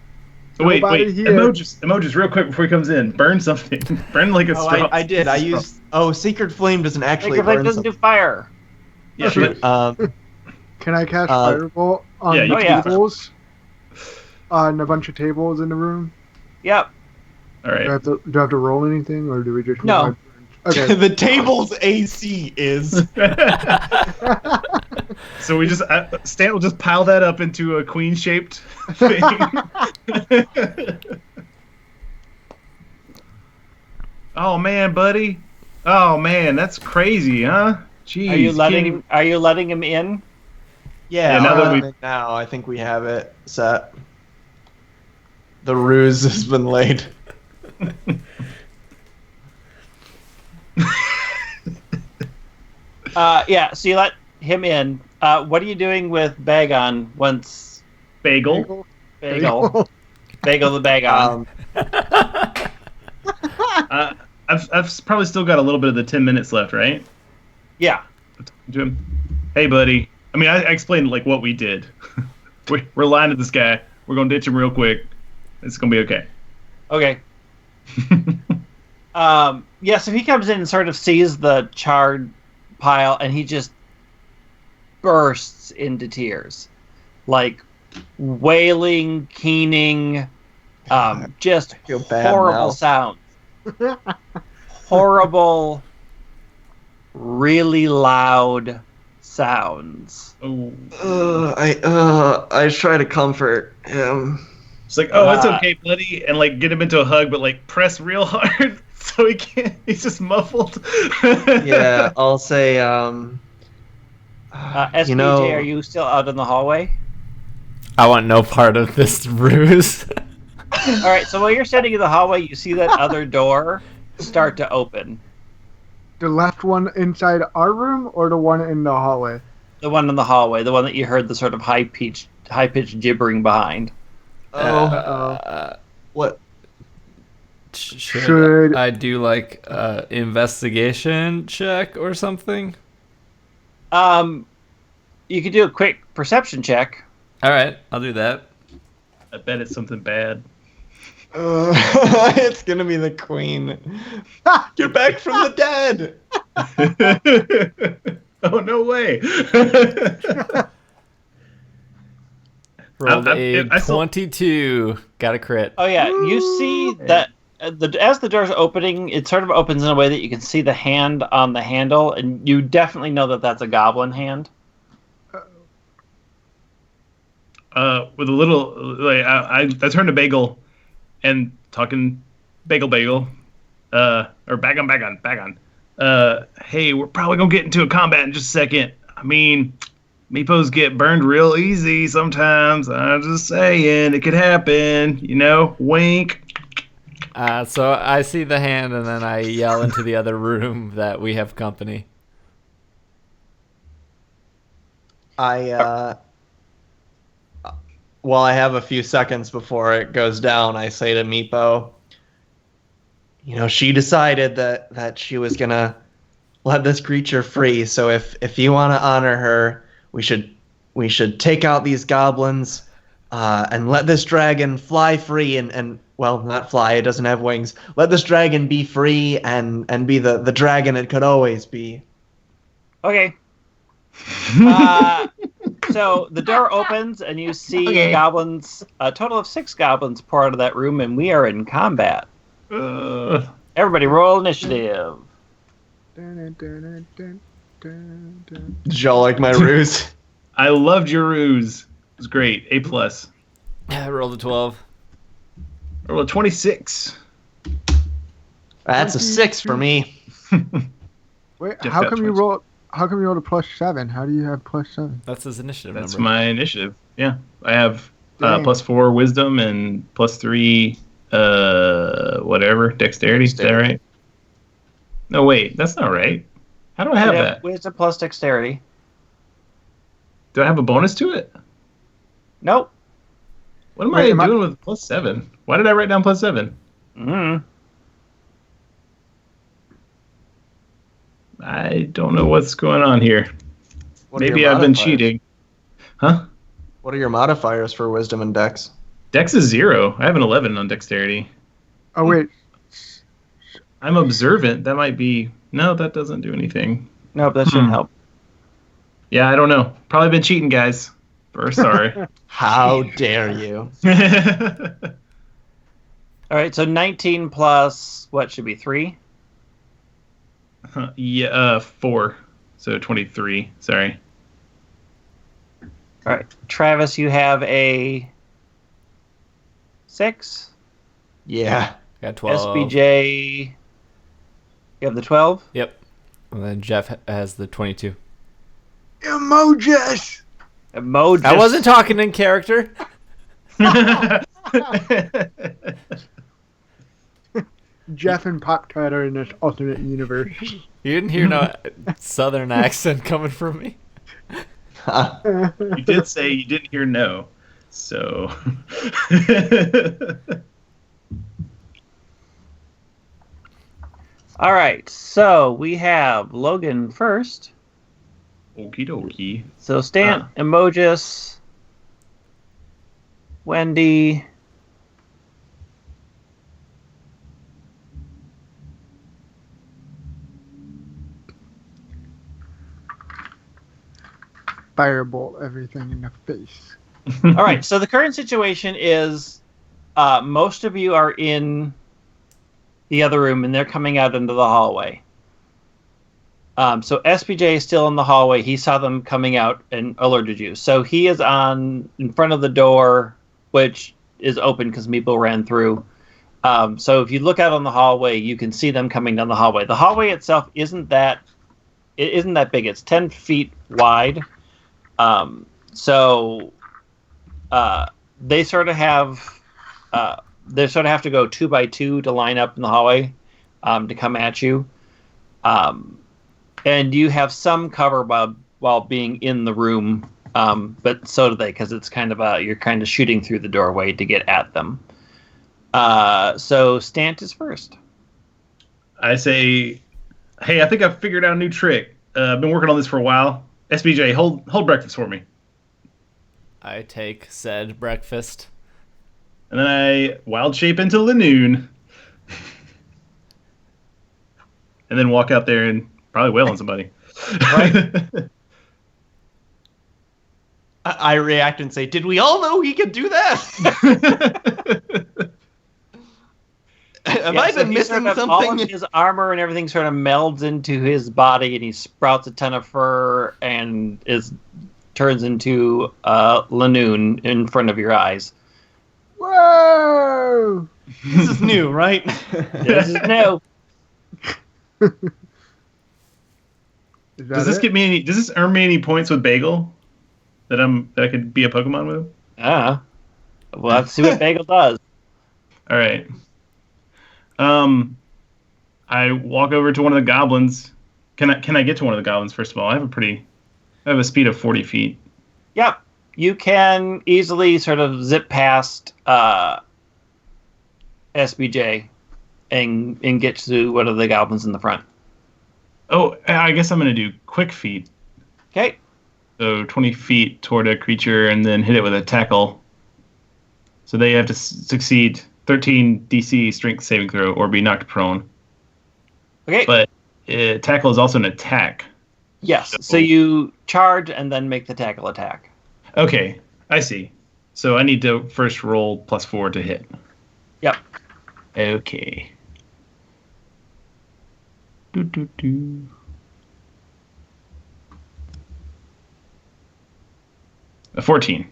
So wait. Nobody here. Emojis, real quick before he comes in. Burn something. Burn like a straw. I did. I used. Sacred Flame doesn't actually Sacred Flame burn doesn't do something. fire. Yeah, but Can I cast Firebolt on yeah, the you can. tables? On a bunch of tables in the room? Yep. all right. Do I have to roll anything, or do we just... No. Okay. The table's AC is. So we just Stan will just pile that up into a queen-shaped thing. Oh man, buddy. Oh man, that's crazy, huh? Jeez. Are you letting him in? Yeah, now I think we have it set. The ruse has been laid. Yeah, so you let him in. What are you doing with Bagon once... Bagel. Bagel the Bagon. I've probably still got a little bit of the 10 minutes left, right? Yeah. To him. Hey, buddy. I mean, I explained like what we did. We're lying to this guy. We're gonna ditch him real quick. It's gonna be okay. Okay. Yeah, so he comes in and sort of sees the charred pile, and he just bursts into tears. Like, wailing, keening, just horrible sounds. Horrible, really loud sounds. Oh. I try to comfort him. It's like, oh, it's okay, buddy, and like get him into a hug, but like press real hard so he can't. He's just muffled. Yeah, I'll say, SBJ, are you still out in the hallway? I want no part of this ruse. All right, so while you're standing in the hallway, you see that other door start to open. The left one inside our room or the one in the hallway? The one in the hallway, the one that you heard the sort of high-pitched gibbering behind. What? Should I do like investigation check or something? You could do a quick perception check. All right, I'll do that. I bet it's something bad. It's gonna be the queen. You're back from the dead. Oh, no way. Rolled a 22. Got a crit. Oh yeah, you see that as the door's opening, it sort of opens in a way that you can see the hand on the handle, and you definitely know that that's a goblin hand. With a little, like, I turned to Bagel and talking Bagel, or Bagon. Hey, we're probably gonna get into a combat in just a second. I mean, Meepos get burned real easy sometimes. I'm just saying, it could happen. You know, wink. So I see the hand, and then I yell into the other room that we have company. While I have a few seconds before it goes down, I say to Meepo, she decided that she was gonna let this creature free. So if you want to honor her, we should take out these goblins and let this dragon fly free and well, not fly, it doesn't have wings. Let this dragon be free and be the dragon it could always be. Okay. So the door opens and you see goblins, a total of 6 goblins pour out of that room, and we are in combat. Everybody roll initiative. Did y'all like my ruse? I loved your ruse. It was great. A+. I rolled a 12. I rolled a 26. That's a 6 for me. Wait, Jeff how got come you 20. rolled? How come you rolled a +7? How do you have +7? That's his initiative That's number. my initiative. Yeah, I have Dang. +4 wisdom and +3 whatever dexterity. Is that right? No, wait, that's not right. How do I have that? Wisdom plus dexterity. Do I have a bonus to it? Nope. What am Wait, I doing with +7? Why did I write down +7? Mm. I don't know what's going on here. What are Maybe your I've been modifiers? cheating. Huh? What are your modifiers for wisdom and dex? Dex is 0. I have an 11 on dexterity. Oh wait, I'm observant. That might be... No, that doesn't do anything. Nope, that shouldn't help. Yeah, I don't know. Probably been cheating, guys. We're sorry. How dare you? All right, so 19 plus what should be 3? Yeah, 4. So 23. Sorry. All right, Travis, you have a 6. Yeah. Got 12. SBJ, you have the 12. Yep. And then Jeff has the 22. emojis. Emojis. I wasn't talking in character. Jeff and Pop-Tart are in this alternate universe. You didn't hear no southern accent coming from me. You did say you didn't hear no. So. All right, so we have Logan first. Okie dokie. So Stan, Emojis, Wendy, Firebolt everything in the face. All right, so the current situation is most of you are in the other room and they're coming out into the hallway. So SPJ is still in the hallway. He saw them coming out and alerted you. So he is in front of the door, which is open because Meeple ran through. So if you look out on the hallway, you can see them coming down the hallway. The hallway itself isn't that big. It's 10 feet wide. So they sort of have to go 2 by 2 to line up in the hallway to come at you. And you have some cover while being in the room, but so do they, because it's kind of you're kind of shooting through the doorway to get at them. So Stant is first. I say, hey, I think I've figured out a new trick. I've been working on this for a while. SBJ, hold breakfast for me. I take said breakfast. And then I wild shape into Lanoon. And then walk out there and probably wail on somebody. Right. I react and say, did we all know he could do that? Have I been missing something? All of his armor and everything sort of melds into his body, and he sprouts a ton of fur and turns into Lanoon in front of your eyes. Whoa! This is new, right? This is new. Does this earn me any points with Bagel? That I could be a Pokemon with? We'll have to see what Bagel does. All right. I walk over to one of the goblins. Can I get to one of the goblins first of all? I have a speed of 40 feet. Yep. You can easily sort of zip past SBJ and get to one of the goblins in the front. Oh, I guess I'm going to do quick feet. Okay. So 20 feet toward a creature and then hit it with a tackle. So they have to succeed 13 DC strength saving throw or be knocked prone. Okay. But tackle is also an attack. Yes. So you charge and then make the tackle attack. Okay, I see. So I need to first roll +4 to hit. Yep. Okay. A 14.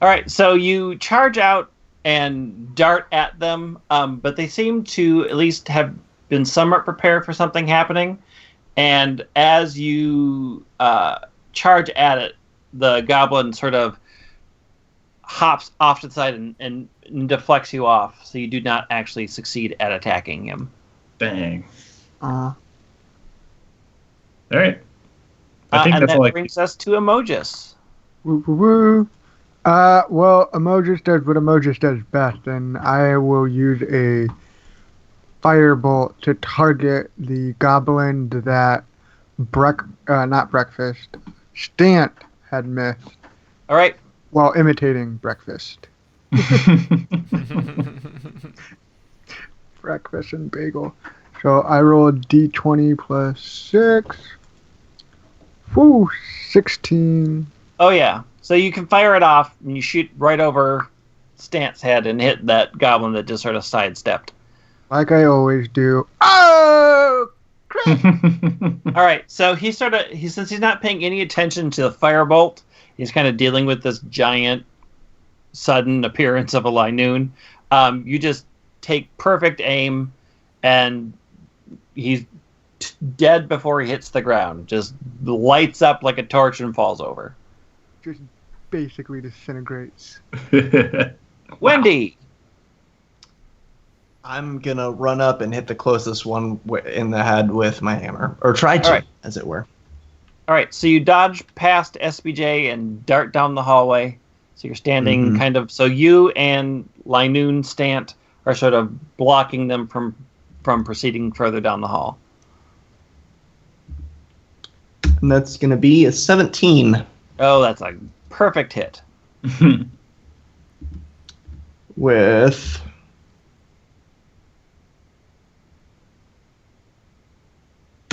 All right, so you charge out and dart at them, but they seem to at least have been somewhat prepared for something happening. And as you charge at it, the goblin sort of hops off to the side and deflects you off, so you do not actually succeed at attacking him. Dang. Uh, All right. I think and that's that all I brings us to Emojis. woo, woo, woo. Well, Emojis does what Emojis does best, and I will use a firebolt to target the goblin that Stant had missed All right. while imitating breakfast. Breakfast and bagel. So I rolled D20 plus 6. Woo, 16. Oh, yeah. So you can fire it off, and you shoot right over Stant's head and hit that goblin that just sort of sidestepped. Like I always do. Oh! Crap! All right. So since he's not paying any attention to the firebolt, he's kind of dealing with this giant, sudden appearance of a Linoon. You just take perfect aim, and he's dead before he hits the ground. Just lights up like a torch and falls over. Just basically disintegrates. Wendy. I'm gonna run up and hit the closest one in the head with my hammer, or try to, Alright. as it were. All right. So you dodge past SBJ and dart down the hallway. So you're standing kind of. So you and Linoon Stant are sort of blocking them from proceeding further down the hall. And that's gonna be a 17. Oh, that's a perfect hit. With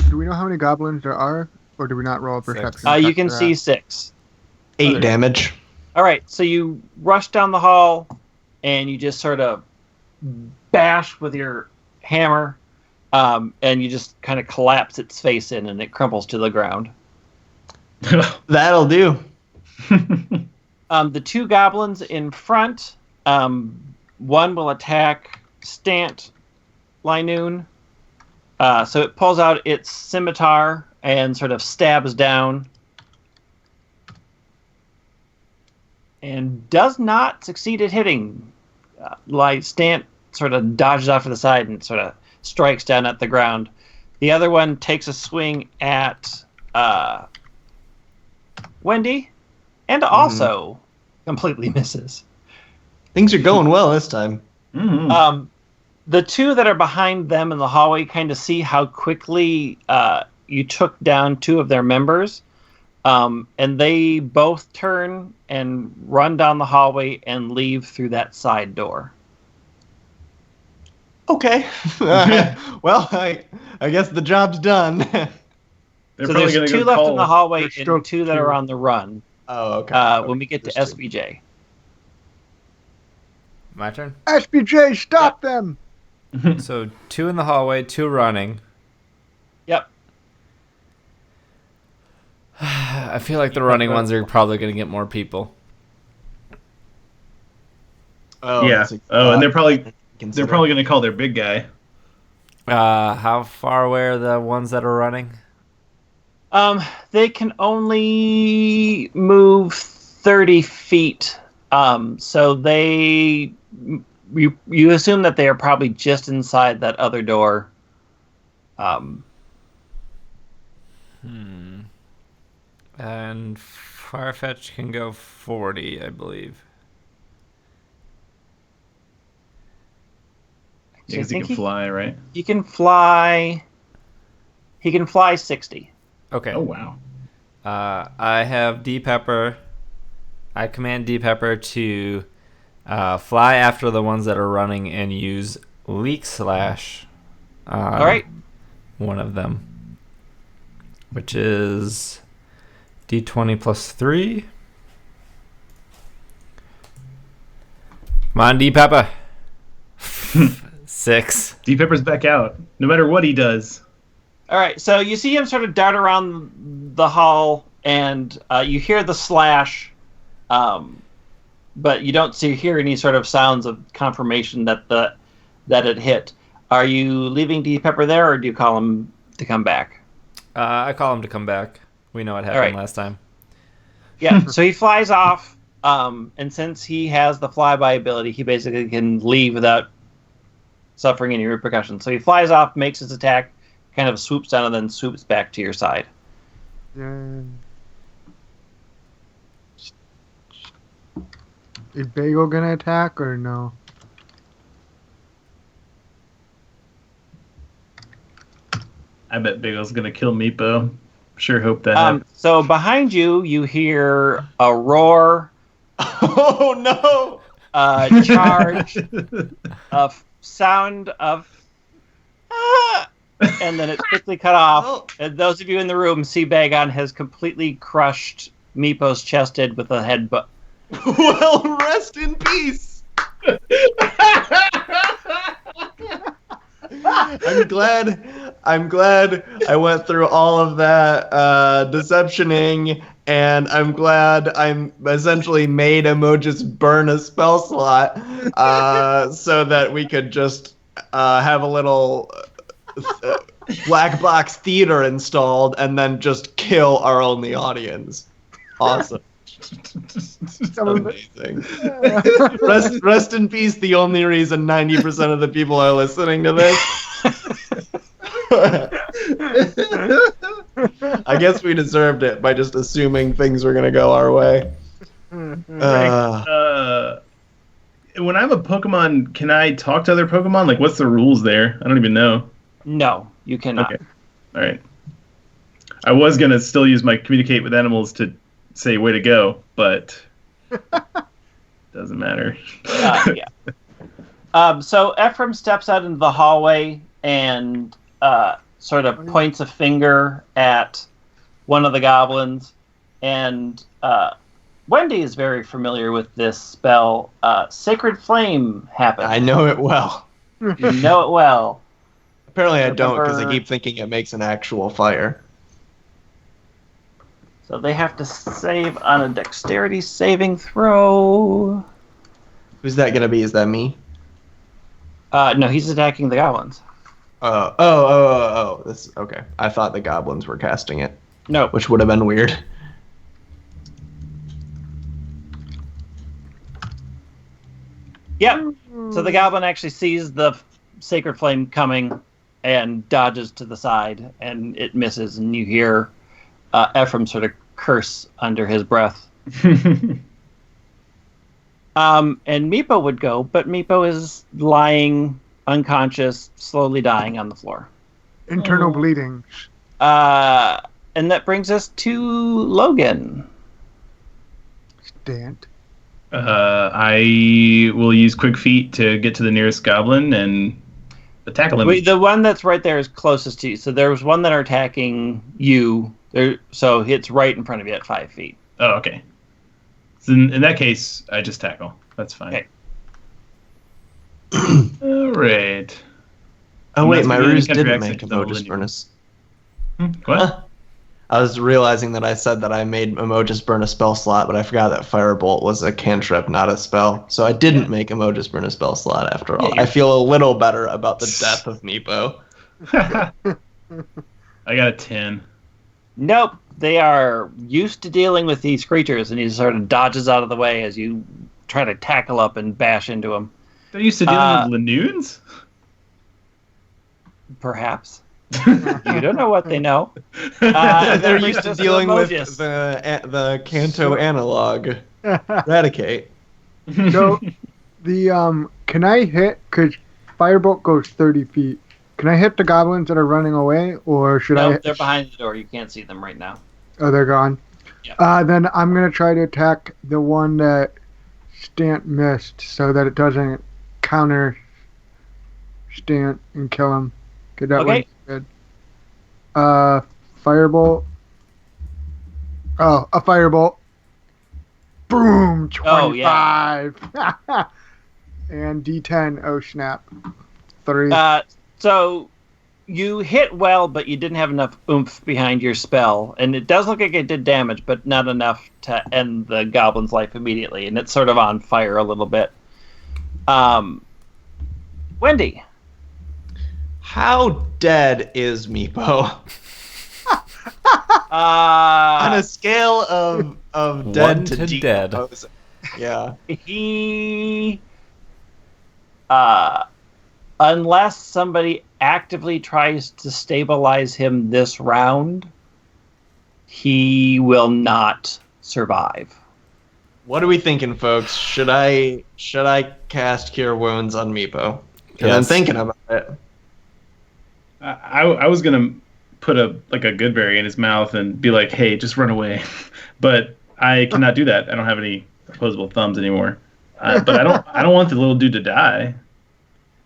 Do we know how many goblins there are? Or do we not roll a perception? You check can for see that? 6. 8 damage. All right, so you rush down the hall, and you just sort of bash with your hammer. and you just kind of collapse its face in, and it crumples to the ground. That'll do. The two goblins in front, one will attack Stant Lynoon. So it pulls out its scimitar and sort of stabs down. And does not succeed at hitting. Stant sort of dodges off to the side and sort of strikes down at the ground. The other one takes a swing at Wendy and also completely misses. Things are going well this time. Mm-hmm. The two that are behind them in the hallway kind of see how quickly you took down two of their members. And they both turn and run down the hallway and leave through that side door. Okay. Well, I guess the job's done. So there's two left in the hallway and two that are on the run. Oh, okay. When we get to SBJ. My turn? SBJ, stop them! So 2 in the hallway, 2 running. Yep. I feel like the running ones are probably going to get more people. Oh, Yeah. And they're probably going to call their big guy. How far away are the ones that are running? They can only move 30 feet. So you assume that they are probably just inside that other door. And Farfetch can go 40, I believe. Because he can fly, right? He can fly 60. Okay. Oh, wow. I have D Pepper. I command D Pepper to fly after the ones that are running and use Leak Slash. All right. One of them, which is D20 plus 3. Come on, D Pepper. 6. D Pepper's back out, no matter what he does. All right, so you see him sort of dart around the hall, and you hear the slash, but you don't hear any sort of sounds of confirmation that it hit. Are you leaving D Pepper there, or do you call him to come back? I call him to come back. We know what happened last time. Yeah, so he flies off, and since he has the flyby ability, he basically can leave without suffering any repercussions. So he flies off, makes his attack, kind of swoops down, and then swoops back to your side. Is Bagel gonna attack or no? I bet Biggle's gonna kill Meepo. Sure hope that happens. So behind you, you hear a roar. Oh no! A charge, a sound of, and then it's quickly cut off. Oh. And those of you in the room see Bagon has completely crushed Meepo's chested with a headbutt. Well, rest in peace. I'm glad I went through all of that deceptioning, and I'm glad I'm essentially made Emojis burn a spell slot so that we could just have a little black box theater installed and then just kill our only audience. Awesome. Amazing. Rest in peace, the only reason 90% of the people are listening to this. I guess we deserved it by just assuming things were going to go our way. When I'm a Pokemon, can I talk to other Pokemon? Like, what's the rules there? I don't even know. No, you cannot. Okay. All right. I was going to still use my communicate with animals to say way to go, but doesn't matter. Yeah. So Ephraim steps out into the hallway and sort of points a finger at one of the goblins, and Wendy is very familiar with this spell. Sacred Flame happens. I know it well. You know it well. Apparently I don't, because I Remember- keep thinking it makes an actual fire. So they have to save on a dexterity saving throw. Who's that gonna be? Is that me? No, he's attacking the goblins. Oh. This okay. I thought the goblins were casting it, No. which would have been weird. Yep. So the goblin actually sees the sacred flame coming and dodges to the side, and it misses, and you hear Ephraim sort of curse under his breath. And Meepo would go, but Meepo is lying unconscious, slowly dying on the floor. Internal bleeding. And that brings us to Logan. Stant. I will use quick feet to get to the nearest goblin and tackle him. Wait, the one that's right there is closest to you. So there was one that are attacking you. So it's right in front of you at 5 feet. Oh, okay. So in that case, I just tackle. That's fine. Okay. All right. Oh And wait, that's my gonna ruse counteract didn't make a double Mogus the- Furnace. What? I was realizing that I said that I made Emogus burn a spell slot, but I forgot that Firebolt was a cantrip, not a spell. So I didn't make Emogus burn a spell slot after all. Yeah, I feel a little better about the death of Meepo. I got a 10. Nope. They are used to dealing with these creatures, and he sort of dodges out of the way as you try to tackle up and bash into him. They're used to dealing with Lanoons? Perhaps. You don't know what they know. That They're brings used to us dealing with Emogus. the Kanto analog. Eradicate. So, can I hit, because Firebolt goes 30 feet. Can I hit the goblins that are running away, or should No, I? they're behind the door. You can't see them right now. Oh, they're gone. Yeah. Then I'm going to try to attack the one that Stant missed so that it doesn't counter Stant and kill him. 'Cause that Okay. one's good. Firebolt. Oh, a Firebolt. Boom! 25! Oh, yeah. And D10. Oh, snap. 3. So you hit well, but you didn't have enough oomph behind your spell, and it does look like it did damage, but not enough to end the goblin's life immediately, and it's sort of on fire a little bit. Wendy. How dead is Meepo? On a scale of dead One to, to dead. decomposing. Yeah. He unless somebody actively tries to stabilize him this round, he will not survive. What are we thinking, folks? Should I cast Cure Wounds on Meepo? Because I'm Yes. thinking about it. I was going to put a good berry in his mouth and be like, hey, just run away. But I cannot do that. I don't have any opposable thumbs anymore. But I don't want the little dude to die.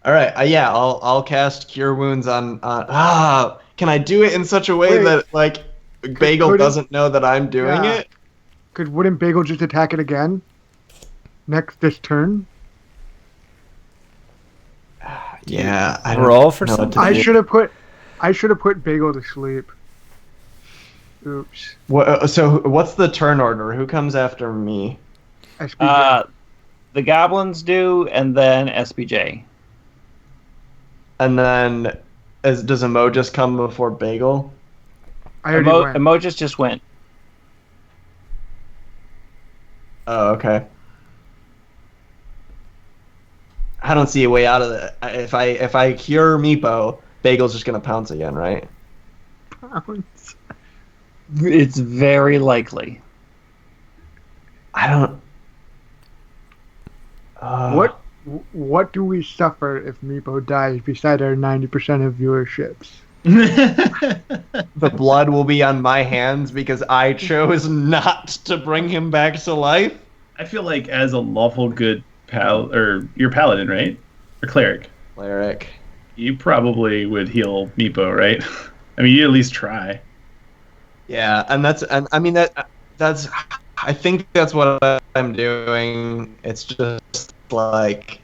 All right, yeah, I'll cast Cure Wounds on. Can I do it in such a way Wait. that like Bagel could it- doesn't know that I'm doing Yeah. it? Wouldn't Bagel just attack it again? This turn? Yeah, I don't Roll for know what something. to I do. should have put Bagel to sleep. Oops. So what's the turn order? Who comes after me? SPJ. The goblins do, and then SPJ. And then does Emogus come before Bagel? I already went. Emogus just went. Oh, okay. I don't see a way out of it. If I cure Meepo, Bagel's just gonna pounce again, right? It's very likely. I don't. What do we suffer if Meepo dies beside our 90% of viewerships? The blood will be on my hands because I chose not to bring him back to life. I feel like as a lawful good you're paladin, right? Or cleric. Cleric. You probably would heal Meepo, right? I mean, you at least try. Yeah, and that's I think that's what I'm doing. It's just like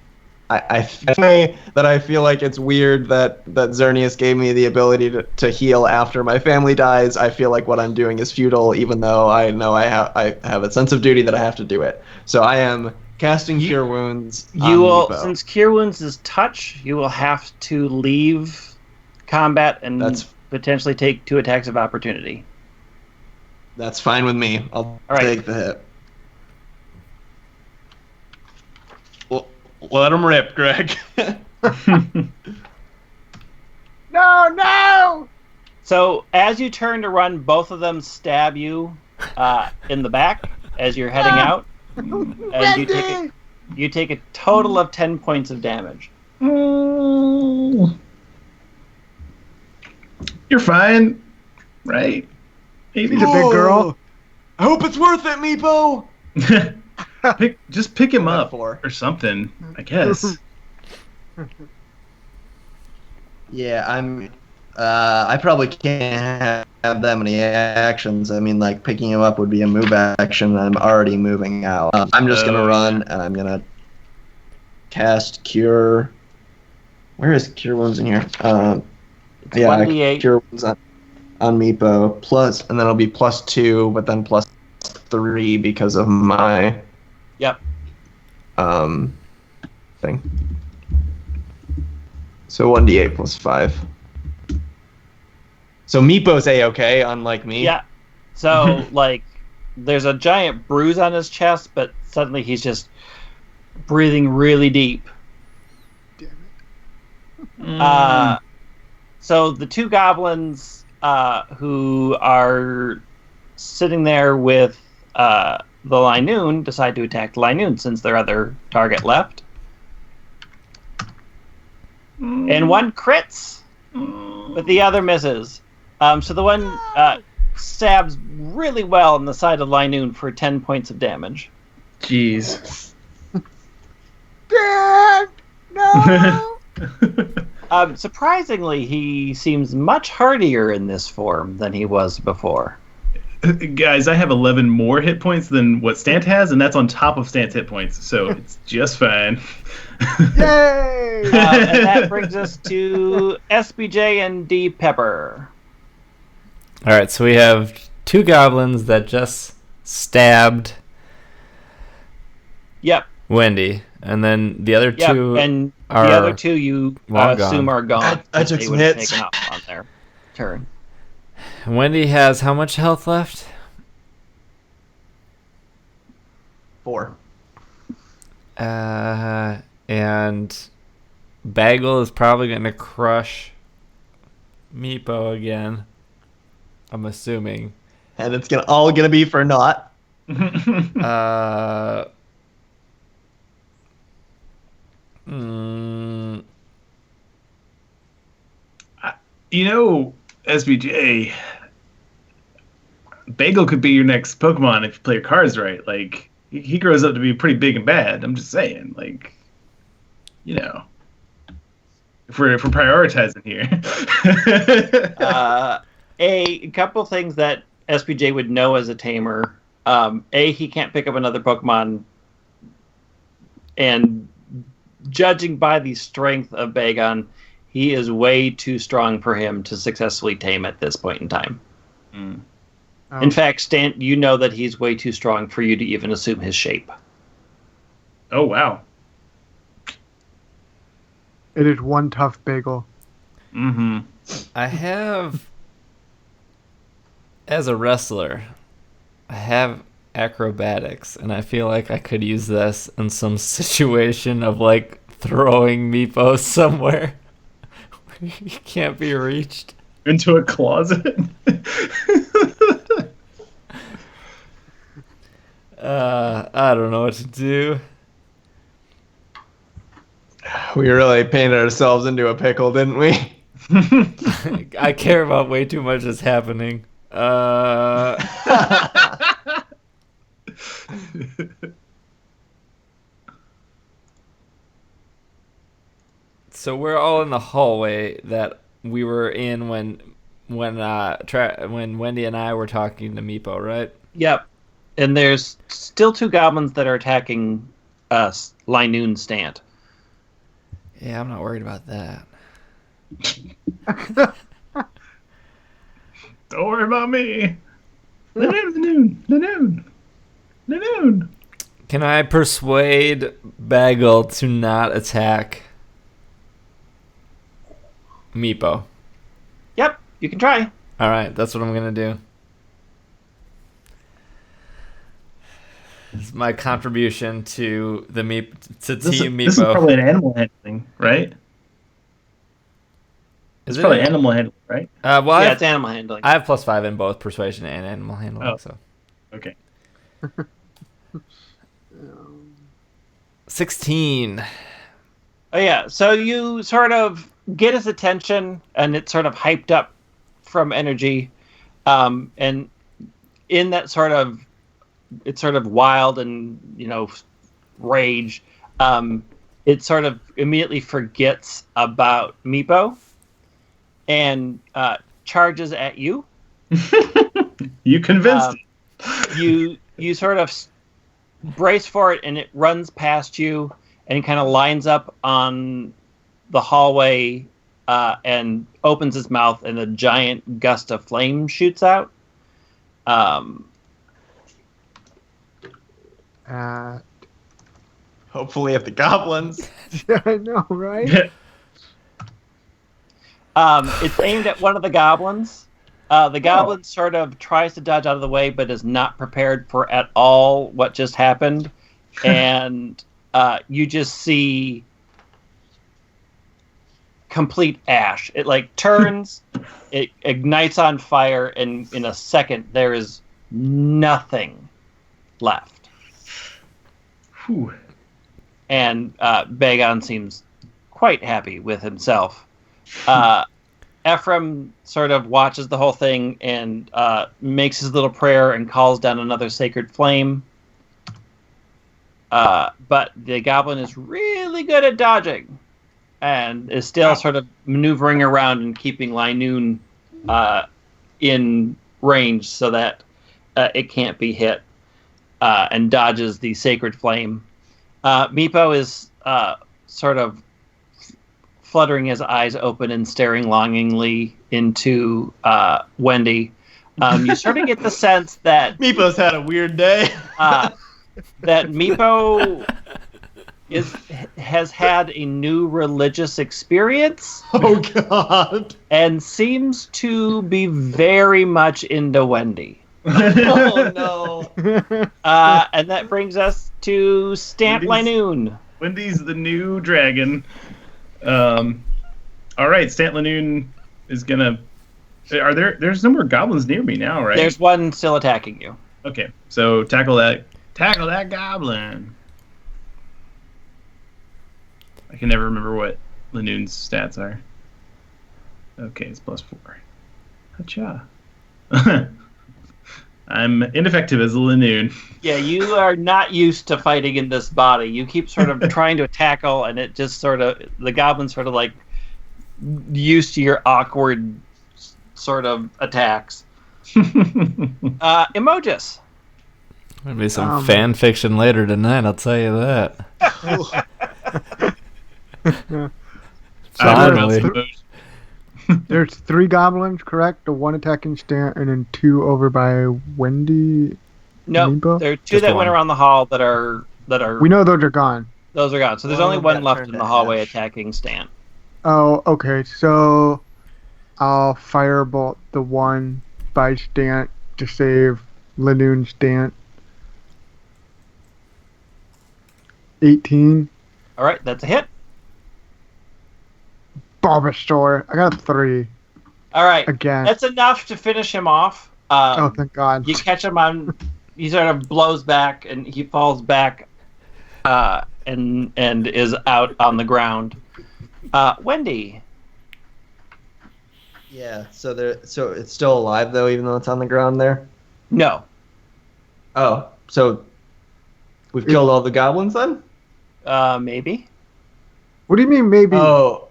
I feel like it's weird that Xerneas gave me the ability to heal after my family dies. I feel like what I'm doing is futile, even though I know I have a sense of duty that I have to do it. So I am casting Cure Wounds on You will, Meepo. since Cure Wounds is touch, you will have to leave combat and potentially take 2 attacks of opportunity. That's fine with me. I'll take the hit. Let him rip, Greg. No! So as you turn to run, both of them stab you in the back as you're heading out, and you take a total of 10 points of damage. You're fine, right? She's a big girl. I hope it's worth it, Meepo. Just pick him up or something, I guess. Yeah, I probably can't have that many actions. I mean, like, picking him up would be a move action, and I'm already moving out. I'm just gonna run, and I'm gonna cast Cure. Where is Cure Wounds in here? Yeah, 1d8. Cure Wounds on Meepo, and then it'll be +2, but then +3 because of my thing. So 1d8 +5. So Meepo's A-okay, unlike me? Yeah. So, like, there's a giant bruise on his chest, but suddenly he's just breathing really deep. Damn it. So the 2 goblins who are sitting there with the Linoon decide to attack Linoon since their other target left. And one crits, but the other misses. So the one stabs really well in the side of Linoon for 10 points of damage. Jeez. Dad! No! Surprisingly, he seems much hardier in this form than he was before. Guys, I have 11 more hit points than what Stant has, and that's on top of Stant's hit points, so it's just fine. Yay! And that brings us to SBJ and D. Pepper. All right, so we have 2 goblins that just stabbed Wendy, and then the other 2 and are the other 2 you assume are gone. I took They some would have hits. taken off on their turn. Wendy has how much health left? 4. And Bagel is probably going to crush Meepo again. I'm assuming. And it's all gonna be for naught. You know, SBJ, Bagel could be your next Pokemon if you play your cards right. Like, he grows up to be pretty big and bad. I'm just saying, like, you know, if we're prioritizing here. A couple things that SPJ would know as a tamer. He can't pick up another Pokemon, and judging by the strength of Bagon, he is way too strong for him to successfully tame at this point in time. Oh. In fact, Stan, you know that he's way too strong for you to even assume his shape. Oh, wow. It is one tough bagel. Mm-hmm. I have, as a wrestler, I have acrobatics, and I feel like I could use this in some situation of, like, throwing Meepo somewhere where he can't be reached. Into a closet? I don't know what to do. We really painted ourselves into a pickle, didn't we? I care about way too much that's happening. So we're all in the hallway that we were in when Wendy and I were talking to Meepo, right? Yep. And there's still 2 goblins that are attacking us, Linoon Stant. Yeah, I'm not worried about that. Don't worry about me. Lanoon. Can I persuade Bagel to not attack Meepo? Yep, you can try. All right, that's what I'm gonna do. This is my contribution to the Team Meepo. This is probably an animal handling, right? It's probably animal handling, right? Well, Yeah, it's animal handling. I have +5 in both persuasion and animal handling. Oh. So Okay. 16. Oh yeah, so you sort of get his attention, and it's sort of hyped up from energy, and in that sort of, it's sort of wild and rage. It sort of immediately forgets about Meepo, and charges at you. You convinced it. You sort of brace for it, and it runs past you, and it kind of lines up on the hallway and opens its mouth, and a giant gust of flame shoots out. Hopefully at the goblins. Yeah, I know, right? It's aimed at one of the goblins. The goblin sort of tries to dodge out of the way, but is not prepared for at all what just happened. And you just see complete ash. It turns, it ignites on fire, and in a second there is nothing left. Whew. And Bagon seems quite happy with himself. Ephraim sort of watches the whole thing and makes his little prayer and calls down another sacred flame. But the goblin is really good at dodging and is still sort of maneuvering around and keeping Linoon in range so that it can't be hit, and dodges the sacred flame. Meepo is sort of fluttering his eyes open and staring longingly into Wendy. You sort of get the sense that Meepo's had a weird day. that Meepo has had a new religious experience. Oh God! And seems to be very much into Wendy. Oh no! And that brings us to Stamp Linoon. Wendy's the new dragon. All right, Stant Lanoon is gonna. There's no more goblins near me now, right? There's one still attacking you. Okay, so tackle that goblin. I can never remember what Lanoon's stats are. Okay, it's +4. Hacha. I'm ineffective as a Lanoon. Yeah, you are not used to fighting in this body. You keep sort of trying to tackle, and it just sort of, the goblin's sort of used to your awkward sort of attacks. Emojis. There'll be some fan fiction later tonight, I'll tell you that. Finally. There's 3 goblins, correct? The 1 attacking Stant, and then 2 over by Wendy. No, Meepo? there are 2 Just that one. went around the hall that are. We know those are gone. Those are gone. So there's One only of one them left turned in the to hallway ash. attacking Stan. Oh, okay. So I'll firebolt the 1 by Stant to save Lanoon Stant. 18. All right, that's a hit. Bulbasaur. I got a 3 All right, again. that's enough to finish him off. Oh, thank God. You catch him on. He sort of blows back and he falls back, and is out on the ground. Wendy. Yeah. So it's still alive though, even though it's on the ground there. No. Oh, so we've killed all the goblins then? Maybe. What do you mean, maybe? Oh.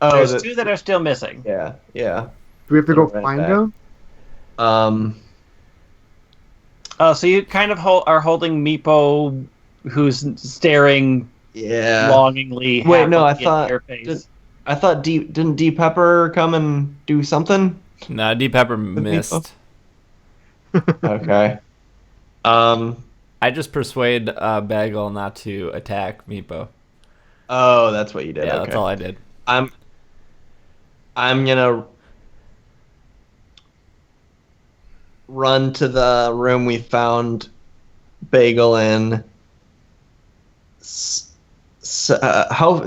There's 2 that are still missing. Yeah. Do we have to go right find back. them? So you kind of are holding Meepo, who's staring Yeah. longingly. Wait, no, happily in your face. I thought didn't D Pepper come and do something? Nah, Deep Pepper missed. Okay. I just persuade Bagel not to attack Meepo. Oh, that's what you did. Yeah, Okay. that's all I did. I'm gonna run to the room we found Bagel in. How?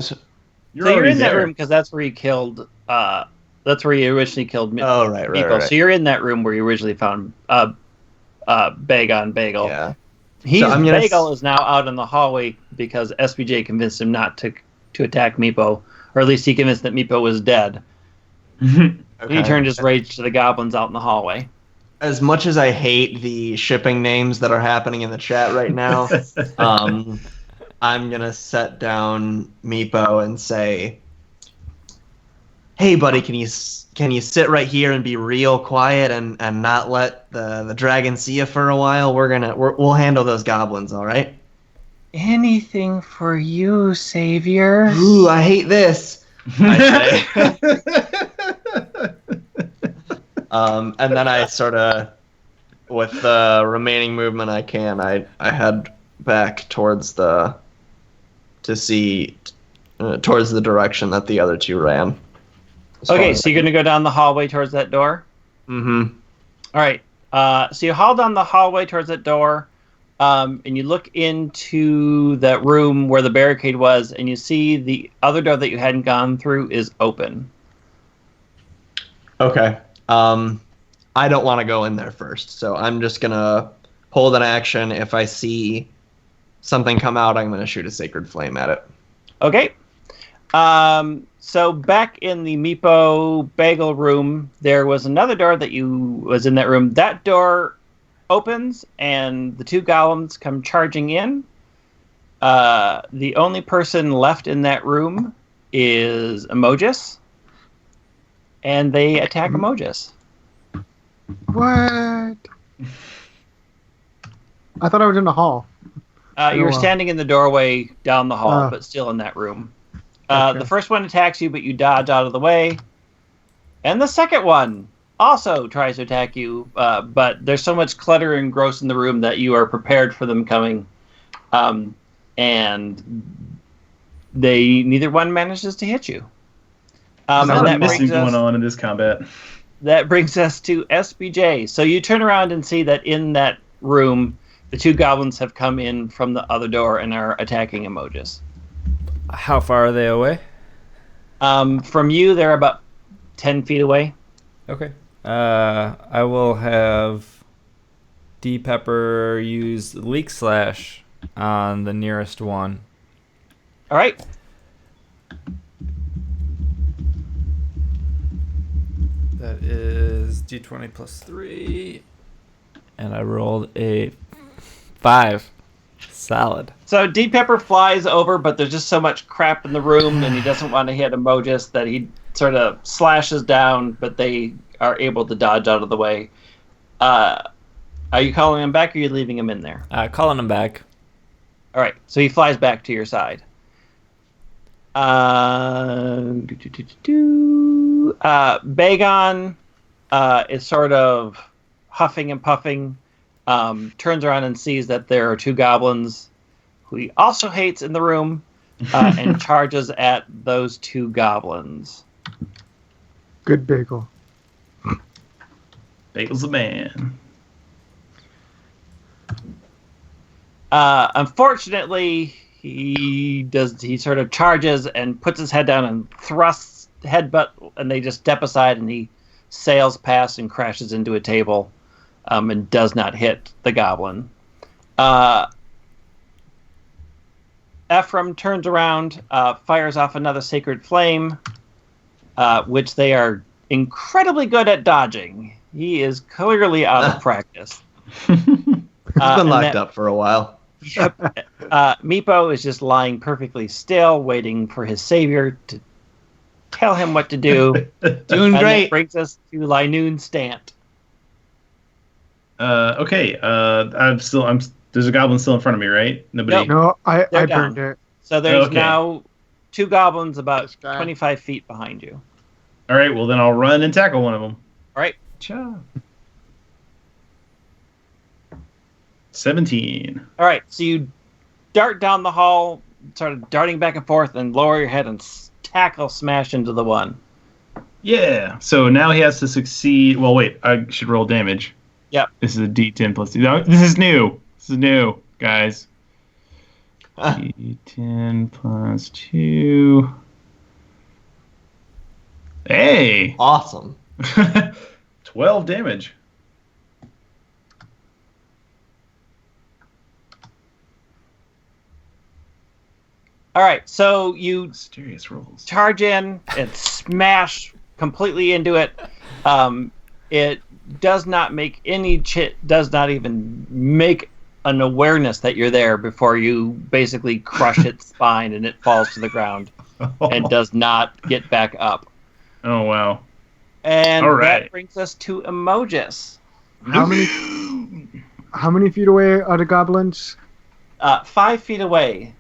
You're in that room because that's where you killed. That's where you originally killed. Oh, right. So you're in that room where you originally found Bagon Bagel. Yeah. Bagel is now out in the hallway because SBJ convinced him not to attack Meepo, or at least he convinced that Meepo was dead. Okay. He turned his rage to the goblins out in the hallway. As much as I hate the shipping names that are happening in the chat right now, I'm gonna set down Meepo and say, "Hey, buddy, can you sit right here and be real quiet and not let the dragon see you for a while? We'll handle those goblins, all right?" Anything for you, savior. Ooh, I hate this. I say. And then I sort of, with the remaining movement I can, I head back towards towards the direction that the other two ran. Okay, so you're going to go down the hallway towards that door? Mm-hmm. All right. So you haul down the hallway towards that door, and you look into that room where the barricade was, and you see the other door that you hadn't gone through is open. Okay. I don't want to go in there first, so I'm just going to hold an action. If I see something come out, I'm going to shoot a Sacred Flame at it. Okay. So back in the Meepo Bagel room, there was another door that was in that room. That door opens, and the two golems come charging in. The only person left in that room is Emojis, and they attack Emojis. What? I thought I was in the hall. You were standing in the doorway down the hall, but still in that room. Okay. The first one attacks you, but you dodge out of the way. And the second one also tries to attack you, but there's so much clutter and gross in the room that you are prepared for them coming. And neither one manages to hit you. There's a lot and of missing going on in this combat. That brings us to SBJ. So you turn around and see that in that room, the two goblins have come in from the other door and are attacking Emojis. How far are they away? From you, they're about 10 feet away. Okay. I will have D Pepper use Leak Slash on the nearest one. All right. That is D20 plus 3. And I rolled a 5. Solid. So D Pepper flies over, but there's just so much crap in the room, and he doesn't want to hit Emojis that he sort of slashes down, but they are able to dodge out of the way. Are you calling him back, or are you leaving him in there? Calling him back. All right, so he flies back to your side. Bagon is sort of huffing and puffing, turns around and sees that there are two goblins who he also hates in the room, and charges at those two goblins. Good bagel. Bagel's a man. Unfortunately, he sort of charges and puts his head down and thrusts headbutt, and they just step aside, and he sails past and crashes into a table, and does not hit the goblin. Ephraim turns around, fires off another Sacred Flame, which they are incredibly good at dodging. He is clearly out of practice. He's been locked up for a while. Yep. Meepo is just lying perfectly still, waiting for his savior to tell him what to do. Doing And great. that brings us to Lynoon Stant. Okay. There's a goblin still in front of me, right? Nobody. Nope. No, I They're burned it. So there's Okay. now 2 goblins about This guy. 25 feet behind you. All right, well then I'll run and tackle one of them. All right. Cha. 17. All right. So you dart down the hall, sort of darting back and forth, and lower your head and tackle smash into the one. Yeah. So now he has to succeed. Well, wait. I should roll damage. Yep. This is a D10 plus 2. No, this is new. This is new, guys. D10 plus 2. Hey! Awesome. 12 damage. All right. So you Mysterious rolls. charge in and smash completely into it. It does not make any does not even make an awareness that you're there before you basically crush its spine and it falls to the ground and does not get back up. Oh, wow. And All right. that brings us to Emojis. How many feet away are the goblins? 5 feet away.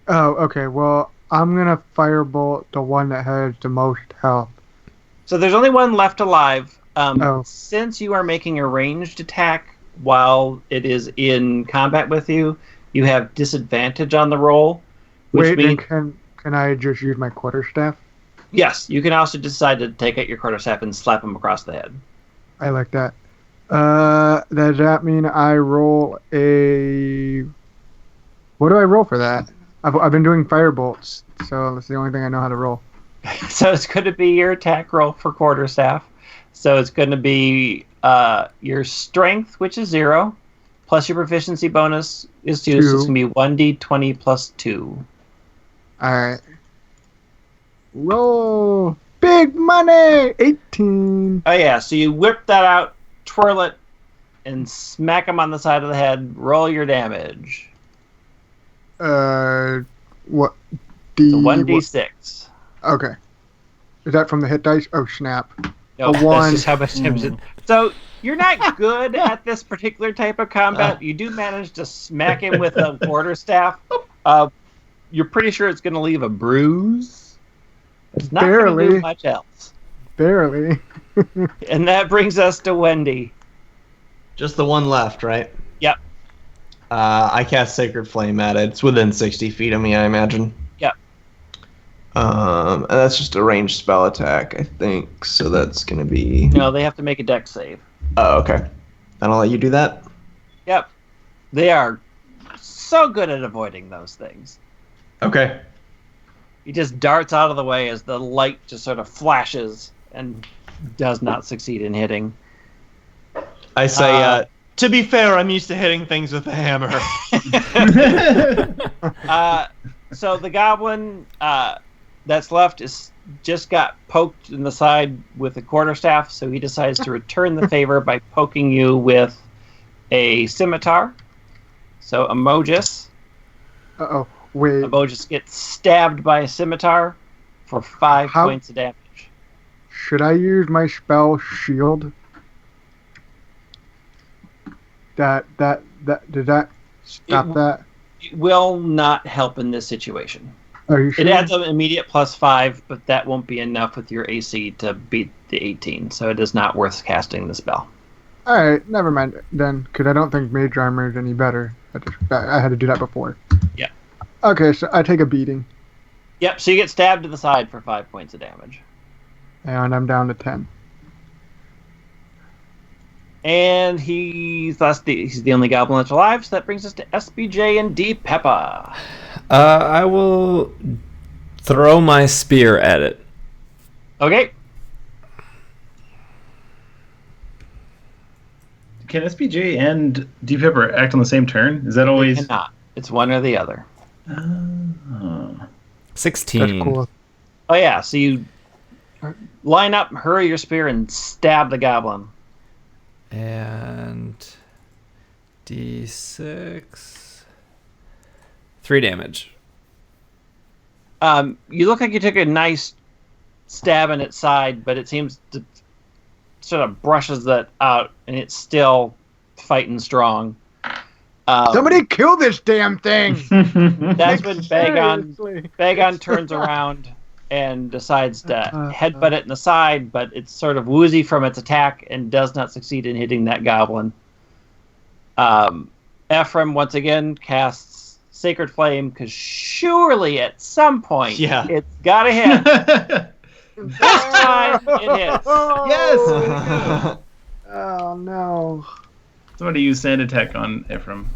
Oh, okay. Well, I'm gonna firebolt the one that has the most health. So there's only one left alive. Oh. Since you are making a ranged attack while it is in combat with you, you have disadvantage on the roll. Which Wait, then means, can I just use my quarterstaff? yes, you can also decide to take out your quarterstaff and slap him across the head. I like that. Does that mean I roll a? What do I roll for that? I've been doing firebolts, so that's the only thing I know how to roll. So it's going to be your attack roll for quarterstaff. So it's going to be your strength, which is 0, plus your proficiency bonus is 2. So it's going to be 1d20 plus 2. All right. Roll big money. 18. Oh yeah, so you whip that out, twirl it, and smack him on the side of the head. Roll your damage. What? So 1d6. Okay. Is that from the hit dice? Oh snap. No, A 1. that's just how much damage it. So you're not good at this particular type of combat. You do manage to smack him with a quarterstaff. You're pretty sure it's going to leave a bruise. It's not going to Barely. do much else. Barely. And that brings us to Wendy. Just the one left, right? Yep. I cast Sacred Flame at it. It's within 60 feet of me, I imagine. Yep. And that's just a ranged spell attack, I think. So that's going to be... No, they have to make a dex save. Oh, okay. Then I'll let you do that. Yep. They are so good at avoiding those things. Okay. He just darts out of the way as the light just sort of flashes and does not succeed in hitting. I say, to be fair, I'm used to hitting things with a hammer. So the goblin that's left is just got poked in the side with a quarterstaff, so he decides to return the favor by poking you with a scimitar. So Emojis. Uh-oh. Wait. Emojis gets stabbed by a scimitar for 5 How- points of damage. Should I use my spell shield? Does that stop that? It will not help in this situation. Are you sure? It adds an immediate +5, but that won't be enough with your AC to beat the 18, so it is not worth casting the spell. Alright, never mind then, because I don't think mage armor is any better. I had to do that before. Yeah. Okay, so I take a beating, Yep, so you get stabbed to the side for 5 points of damage. and I'm down to 10. And he's the only goblin that's alive, so that brings us to SBJ and D. Peppa. I will throw my spear at it. Okay. Can SPJ and D Pepper act on the same turn? Is that always? Cannot. It's one or the other. 16. That's cool. Oh yeah, so you line up, hurry your spear, and stab the goblin. And D6. 3 damage. You look like you took a nice stab in its side, but it seems to sort of brushes that out, and it's still fighting strong. Somebody kill this damn thing! That's when Seriously. Bagon turns around and decides to headbutt it in the side, but it's sort of woozy from its attack and does not succeed in hitting that goblin. Ephraim once again casts Sacred Flame because surely at some point it's got to hit. This time it hits. Yes! Oh no. Somebody use Sand Attack on Ephraim.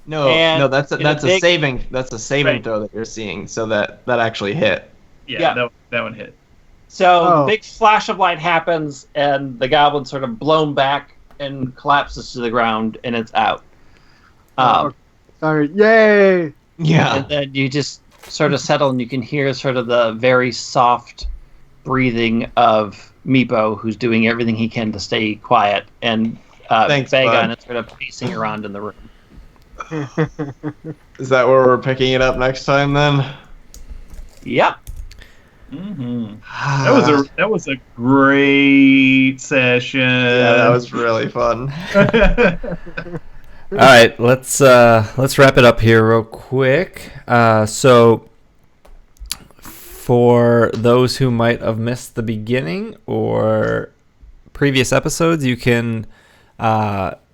No, that's a saving Right. throw that you're seeing, so that actually hit. Yeah. That one hit. So the big flash of light happens, and the goblin's sort of blown back and collapses to the ground, and it's out. Sorry. Yay! Yeah. And then you just sort of settle, and you can hear sort of the very soft breathing of Meepo, who's doing everything he can to stay quiet, and Thanks, Bagon bud. is sort of pacing around in the room. Is that where we're picking it up next time then? Yep. That was a great session. Yeah, that was really fun. All right, let's wrap it up here real quick. So for those who might have missed the beginning or previous episodes, you can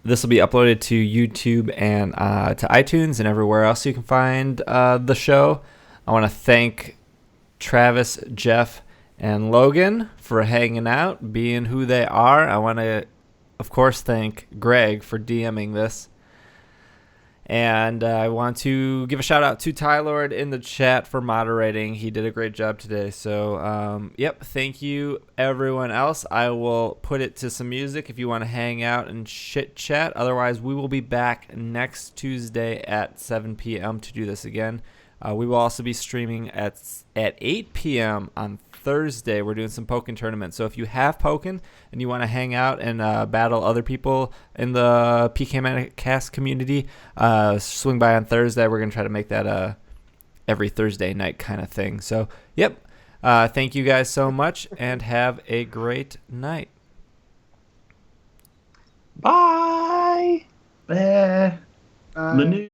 this will be uploaded to YouTube and to iTunes and everywhere else you can find the show. I want to thank Travis, Jeff, and Logan for hanging out, being who they are. I want to, of course, thank Greg for DMing this. And I want to give a shout out to Tylord in the chat for moderating. He did a great job today. So, thank you, everyone else. I will put it to some music if you want to hang out and chit chat. Otherwise, we will be back next Tuesday at 7 p.m. to do this again. We will also be streaming at 8 p.m. on Thursday. We're doing some Pokken tournaments. So if you have Pokken and you want to hang out and battle other people in the PKMNcast community, swing by on Thursday. We're going to try to make that every Thursday night kind of thing. So, thank you guys so much and have a great night. Bye. Lanu.